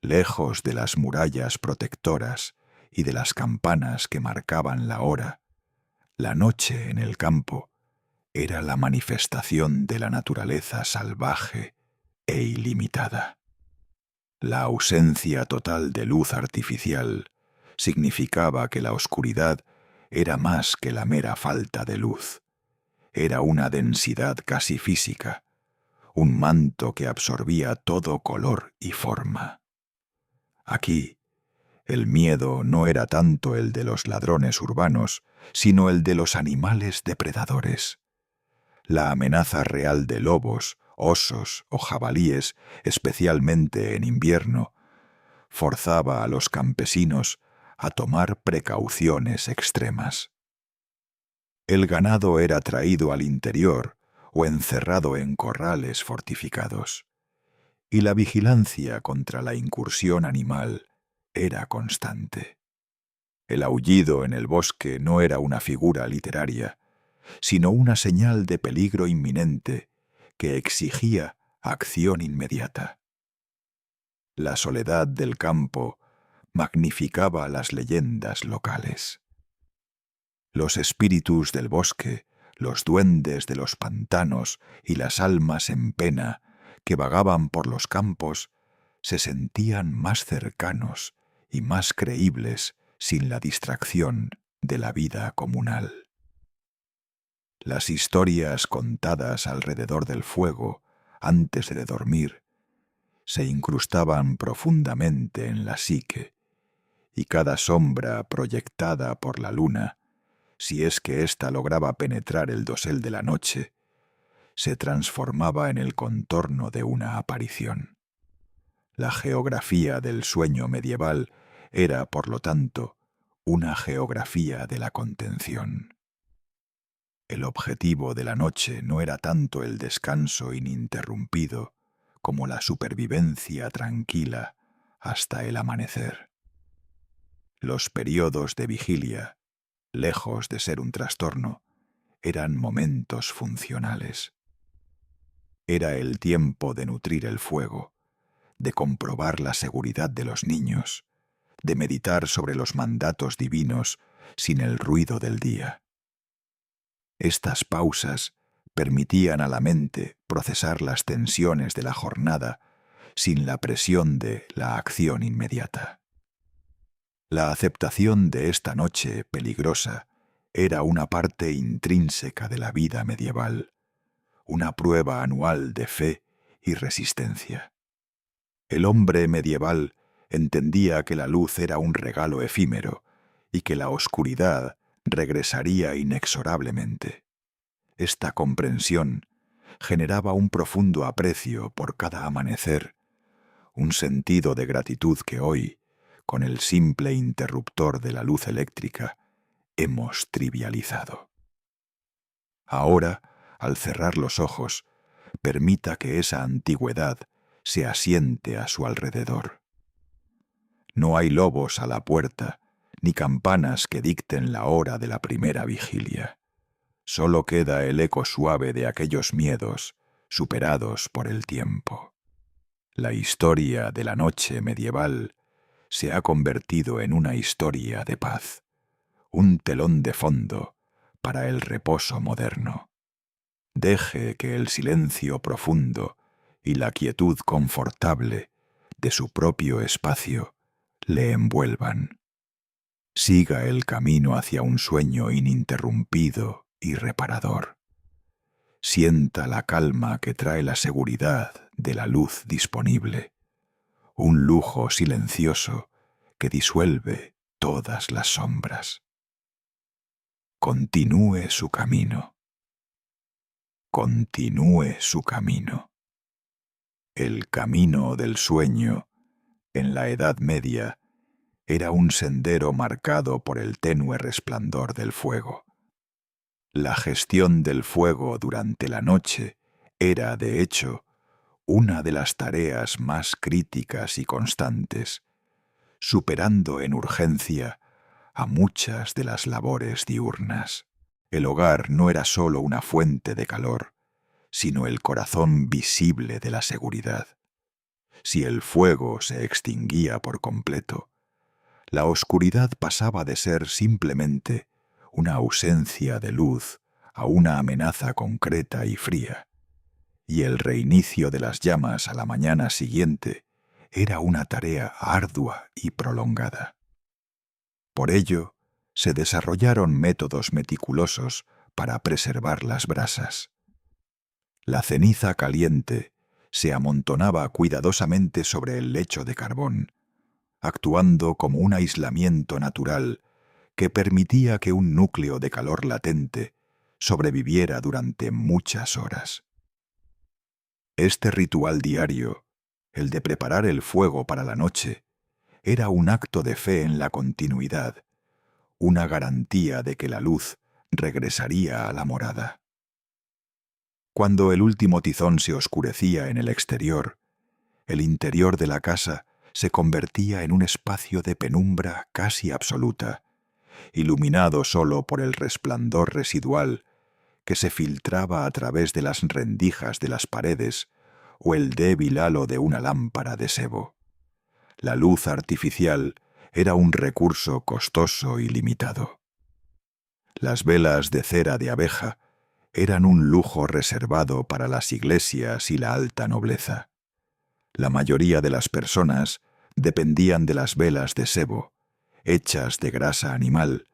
Speaker 1: Lejos de las murallas protectoras y de las campanas que marcaban la hora, la noche en el campo era la manifestación de la naturaleza salvaje e ilimitada. La ausencia total de luz artificial significaba que la oscuridad era más que la mera falta de luz. Era una densidad casi física, un manto que absorbía todo color y forma. Aquí, el miedo no era tanto el de los ladrones urbanos, sino el de los animales depredadores. La amenaza real de lobos, osos o jabalíes, especialmente en invierno, forzaba a los campesinos a tomar precauciones extremas. El ganado era traído al interior o encerrado en corrales fortificados, y la vigilancia contra la incursión animal era constante. El aullido en el bosque no era una figura literaria, sino una señal de peligro inminente que exigía acción inmediata. La soledad del campo magnificaba las leyendas locales. Los espíritus del bosque, los duendes de los pantanos y las almas en pena que vagaban por los campos se sentían más cercanos y más creíbles sin la distracción de la vida comunal. Las historias contadas alrededor del fuego antes de dormir se incrustaban profundamente en la psique, y cada sombra proyectada por la luna, si es que ésta lograba penetrar el dosel de la noche, se transformaba en el contorno de una aparición. La geografía del sueño medieval era, por lo tanto, una geografía de la contención. El objetivo de la noche no era tanto el descanso ininterrumpido como la supervivencia tranquila hasta el amanecer. Los periodos de vigilia, lejos de ser un trastorno, eran momentos funcionales. Era el tiempo de nutrir el fuego, de comprobar la seguridad de los niños, de meditar sobre los mandatos divinos sin el ruido del día. Estas pausas permitían a la mente procesar las tensiones de la jornada sin la presión de la acción inmediata. La aceptación de esta noche peligrosa era una parte intrínseca de la vida medieval, una prueba anual de fe y resistencia. El hombre medieval entendía que la luz era un regalo efímero y que la oscuridad regresaría inexorablemente. Esta comprensión generaba un profundo aprecio por cada amanecer, un sentido de gratitud que hoy, con el simple interruptor de la luz eléctrica, hemos trivializado. Ahora, al cerrar los ojos, permita que esa antigüedad se asiente a su alrededor. No hay lobos a la puerta, ni campanas que dicten la hora de la primera vigilia. Solo queda el eco suave de aquellos miedos superados por el tiempo. La historia de la noche medieval se ha convertido en una historia de paz, un telón de fondo para el reposo moderno. Deje que el silencio profundo y la quietud confortable de su propio espacio le envuelvan. Siga el camino hacia un sueño ininterrumpido y reparador. Sienta la calma que trae la seguridad de la luz disponible, un lujo silencioso que disuelve todas las sombras. Continúe su camino. Continúe su camino. El camino del sueño, en la Edad Media, era un sendero marcado por el tenue resplandor del fuego. La gestión del fuego durante la noche era, de hecho, una de las tareas más críticas y constantes, superando en urgencia a muchas de las labores diurnas. El hogar no era sólo una fuente de calor, sino el corazón visible de la seguridad. Si el fuego se extinguía por completo, la oscuridad pasaba de ser simplemente una ausencia de luz a una amenaza concreta y fría, y el reinicio de las llamas a la mañana siguiente era una tarea ardua y prolongada. Por ello, se desarrollaron métodos meticulosos para preservar las brasas. La ceniza caliente se amontonaba cuidadosamente sobre el lecho de carbón, actuando como un aislamiento natural que permitía que un núcleo de calor latente sobreviviera durante muchas horas. Este ritual diario, el de preparar el fuego para la noche, era un acto de fe en la continuidad, una garantía de que la luz regresaría a la morada. Cuando el último tizón se oscurecía en el exterior, el interior de la casa se convertía en un espacio de penumbra casi absoluta, iluminado solo por el resplandor residual que se filtraba a través de las rendijas de las paredes o el débil halo de una lámpara de sebo. La luz artificial era un recurso costoso y limitado. Las velas de cera de abeja eran un lujo reservado para las iglesias y la alta nobleza. La mayoría de las personas dependían de las velas de sebo, hechas de grasa animal,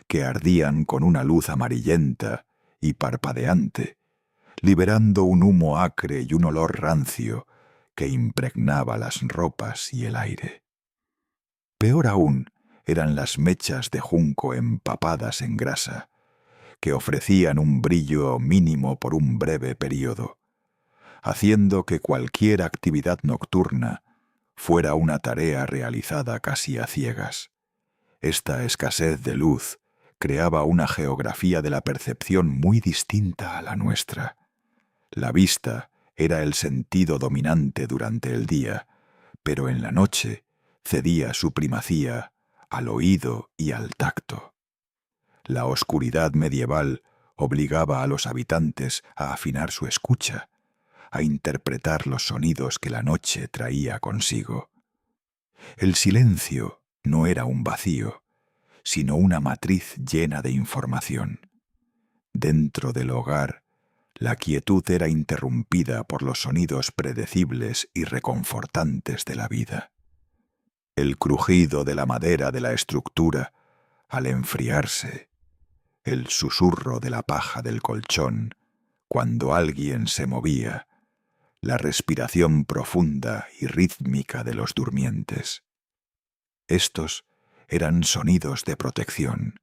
Speaker 1: que ardían con una luz amarillenta y parpadeante, liberando un humo acre y un olor rancio que impregnaba las ropas y el aire. Peor aún eran las mechas de junco empapadas en grasa, que ofrecían un brillo mínimo por un breve período, haciendo que cualquier actividad nocturna fuera una tarea realizada casi a ciegas. Esta escasez de luz creaba una geografía de la percepción muy distinta a la nuestra. La vista era el sentido dominante durante el día, pero en la noche cedía su primacía al oído y al tacto. La oscuridad medieval obligaba a los habitantes a afinar su escucha, a interpretar los sonidos que la noche traía consigo. El silencio no era un vacío, sino una matriz llena de información. Dentro del hogar, la quietud era interrumpida por los sonidos predecibles y reconfortantes de la vida. El crujido de la madera de la estructura al enfriarse, el susurro de la paja del colchón cuando alguien se movía, la respiración profunda y rítmica de los durmientes. Estos eran sonidos de protección,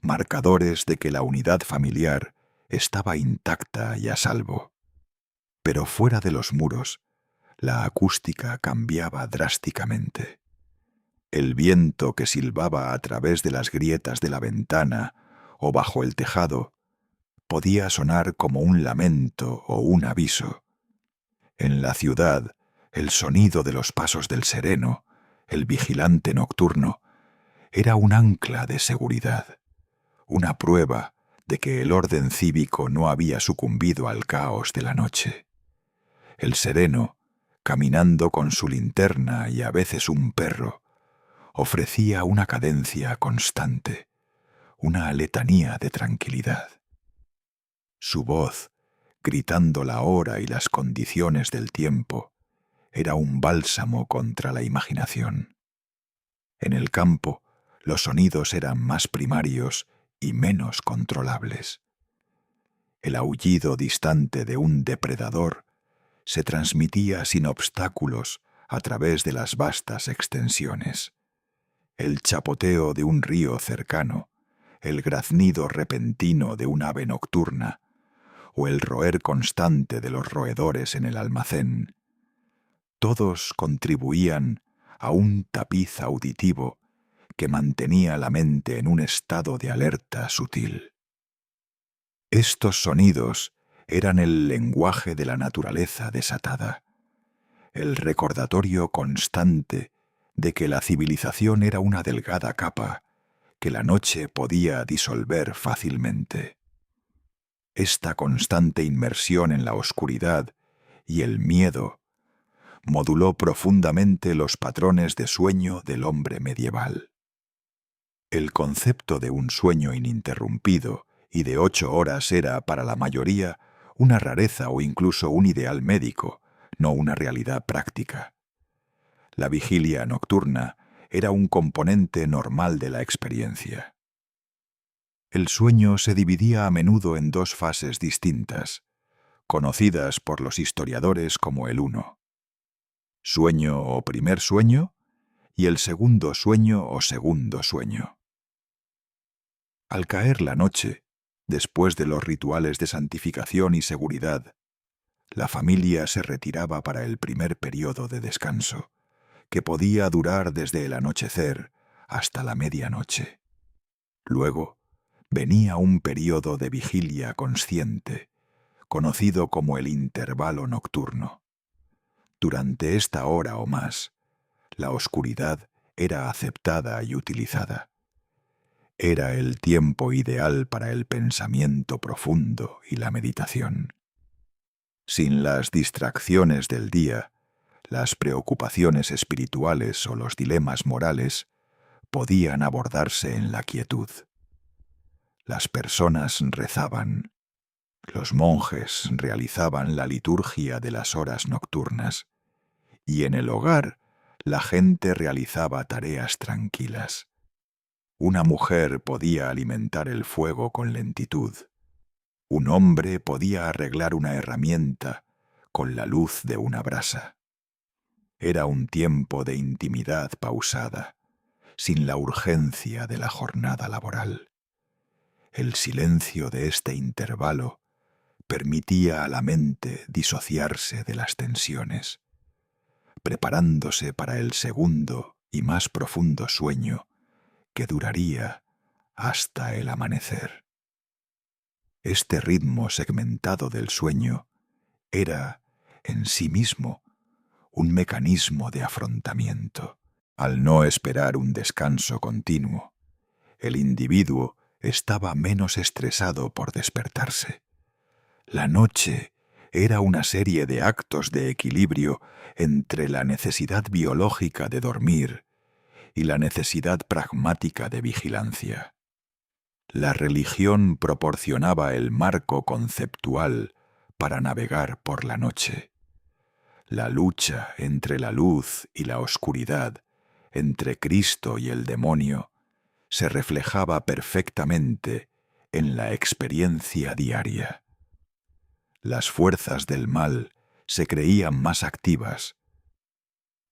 Speaker 1: marcadores de que la unidad familiar estaba intacta y a salvo. Pero fuera de los muros, la acústica cambiaba drásticamente. El viento que silbaba a través de las grietas de la ventana o bajo el tejado podía sonar como un lamento o un aviso. En la ciudad, el sonido de los pasos del sereno, el vigilante nocturno, era un ancla de seguridad, una prueba de que el orden cívico no había sucumbido al caos de la noche. El sereno, caminando con su linterna y a veces un perro, ofrecía una cadencia constante, una letanía de tranquilidad. Su voz, gritando la hora y las condiciones del tiempo, era un bálsamo contra la imaginación. En el campo, los sonidos eran más primarios y menos controlables. El aullido distante de un depredador se transmitía sin obstáculos a través de las vastas extensiones. El chapoteo de un río cercano, el graznido repentino de un ave nocturna, o el roer constante de los roedores en el almacén, todos contribuían a un tapiz auditivo que mantenía la mente en un estado de alerta sutil. Estos sonidos eran el lenguaje de la naturaleza desatada, el recordatorio constante de que la civilización era una delgada capa que la noche podía disolver fácilmente. Esta constante inmersión en la oscuridad y el miedo moduló profundamente los patrones de sueño del hombre medieval. El concepto de un sueño ininterrumpido y de 8 horas era, para la mayoría, una rareza o incluso un ideal médico, no una realidad práctica. La vigilia nocturna era un componente normal de la experiencia. El sueño se dividía a menudo en 2 fases distintas, conocidas por los historiadores como el uno, sueño o primer sueño, y el segundo sueño o segundo sueño. Al caer la noche, después de los rituales de santificación y seguridad, la familia se retiraba para el primer periodo de descanso, que podía durar desde el anochecer hasta la medianoche. Luego venía un período de vigilia consciente, conocido como el intervalo nocturno. Durante esta hora o más, la oscuridad era aceptada y utilizada. Era el tiempo ideal para el pensamiento profundo y la meditación. Sin las distracciones del día, las preocupaciones espirituales o los dilemas morales podían abordarse en la quietud. Las personas rezaban, los monjes realizaban la liturgia de las horas nocturnas, y en el hogar la gente realizaba tareas tranquilas. Una mujer podía alimentar el fuego con lentitud. Un hombre podía arreglar una herramienta con la luz de una brasa. Era un tiempo de intimidad pausada, sin la urgencia de la jornada laboral. El silencio de este intervalo permitía a la mente disociarse de las tensiones, preparándose para el segundo y más profundo sueño que duraría hasta el amanecer. Este ritmo segmentado del sueño era, en sí mismo, un mecanismo de afrontamiento. Al no esperar un descanso continuo, el individuo estaba menos estresado por despertarse. La noche era una serie de actos de equilibrio entre la necesidad biológica de dormir y la necesidad pragmática de vigilancia. La religión proporcionaba el marco conceptual para navegar por la noche. La lucha entre la luz y la oscuridad, entre Cristo y el demonio, se reflejaba perfectamente en la experiencia diaria. Las fuerzas del mal se creían más activas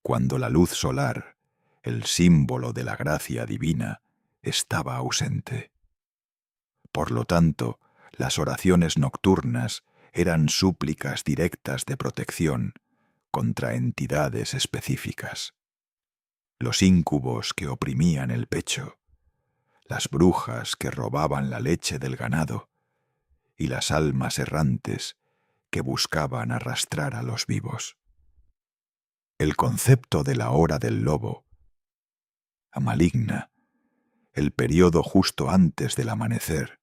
Speaker 1: cuando la luz solar, el símbolo de la gracia divina, estaba ausente. Por lo tanto, las oraciones nocturnas eran súplicas directas de protección contra entidades específicas. Los íncubos que oprimían el pecho, las brujas que robaban la leche del ganado y las almas errantes que buscaban arrastrar a los vivos. El concepto de la hora del lobo, a maligna, el periodo justo antes del amanecer,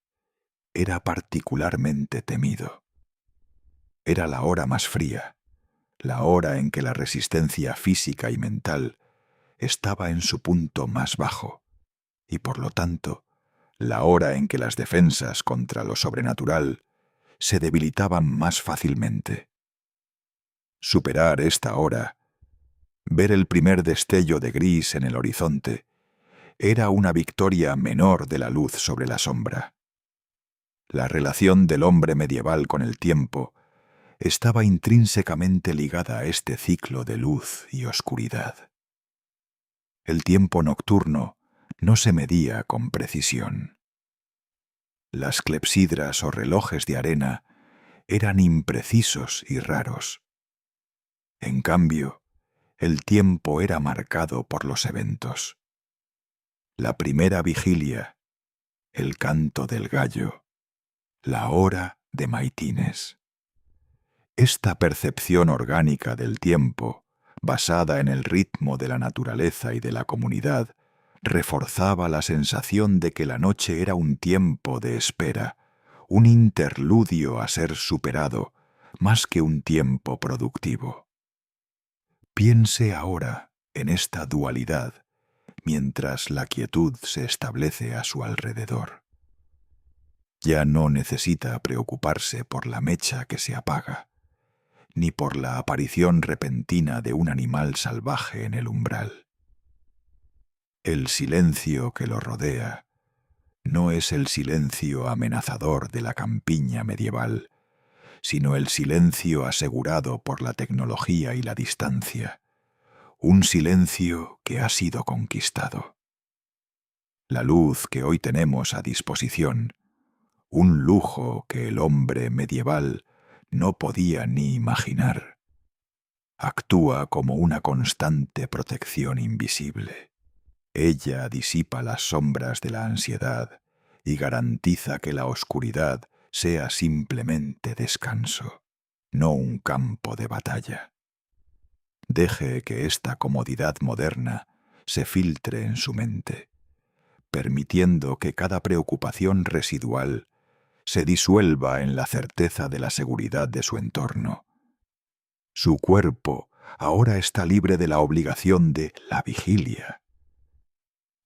Speaker 1: era particularmente temido. Era la hora más fría, la hora en que la resistencia física y mental estaba en su punto más bajo, y por lo tanto, la hora en que las defensas contra lo sobrenatural se debilitaban más fácilmente. Superar esta hora, ver el primer destello de gris en el horizonte, era una victoria menor de la luz sobre la sombra. La relación del hombre medieval con el tiempo estaba intrínsecamente ligada a este ciclo de luz y oscuridad. El tiempo nocturno no se medía con precisión. Las clepsidras o relojes de arena eran imprecisos y raros. En cambio, el tiempo era marcado por los eventos. La primera vigilia, el canto del gallo, la hora de maitines. Esta percepción orgánica del tiempo, basada en el ritmo de la naturaleza y de la comunidad, reforzaba la sensación de que la noche era un tiempo de espera, un interludio a ser superado, más que un tiempo productivo. Piense ahora en esta dualidad, mientras la quietud se establece a su alrededor. Ya no necesita preocuparse por la mecha que se apaga, ni por la aparición repentina de un animal salvaje en el umbral. El silencio que lo rodea no es el silencio amenazador de la campiña medieval, sino el silencio asegurado por la tecnología y la distancia, un silencio que ha sido conquistado. La luz que hoy tenemos a disposición, un lujo que el hombre medieval no podía ni imaginar, actúa como una constante protección invisible. Ella disipa las sombras de la ansiedad y garantiza que la oscuridad sea simplemente descanso, no un campo de batalla. Deje que esta comodidad moderna se filtre en su mente, permitiendo que cada preocupación residual se disuelva en la certeza de la seguridad de su entorno. Su cuerpo ahora está libre de la obligación de la vigilia.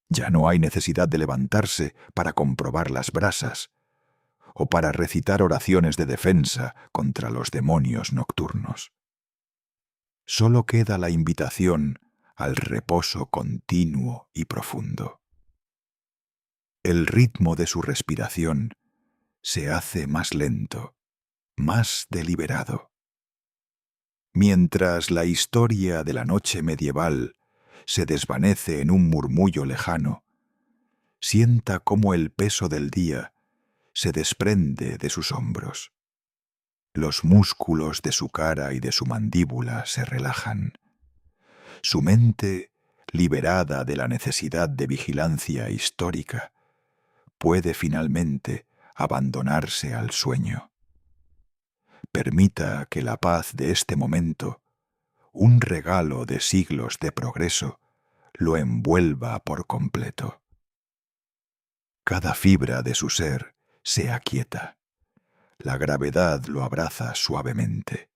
Speaker 1: Ya no hay necesidad de levantarse para comprobar las brasas o para recitar oraciones de defensa contra los demonios nocturnos. Solo queda la invitación al reposo continuo y profundo. El ritmo de su respiración se hace más lento, más deliberado. Mientras la historia de la noche medieval se desvanece en un murmullo lejano, sienta cómo el peso del día se desprende de sus hombros. Los músculos de su cara y de su mandíbula se relajan. Su mente, liberada de la necesidad de vigilancia histórica, puede finalmente abandonarse al sueño. Permita que la paz de este momento, un regalo de siglos de progreso, lo envuelva por completo. Cada fibra de su ser se aquieta. La gravedad lo abraza suavemente.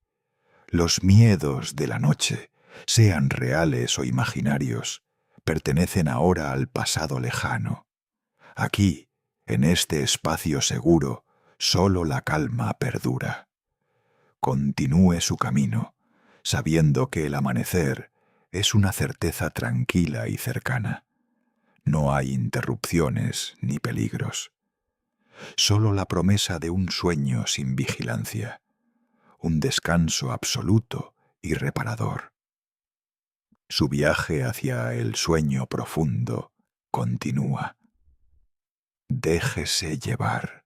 Speaker 1: Los miedos de la noche, sean reales o imaginarios, pertenecen ahora al pasado lejano. Aquí, en este espacio seguro, solo la calma perdura. Continúe su camino, sabiendo que el amanecer es una certeza tranquila y cercana. No hay interrupciones ni peligros. Solo la promesa de un sueño sin vigilancia, un descanso absoluto y reparador. Su viaje hacia el sueño profundo continúa. Déjese llevar.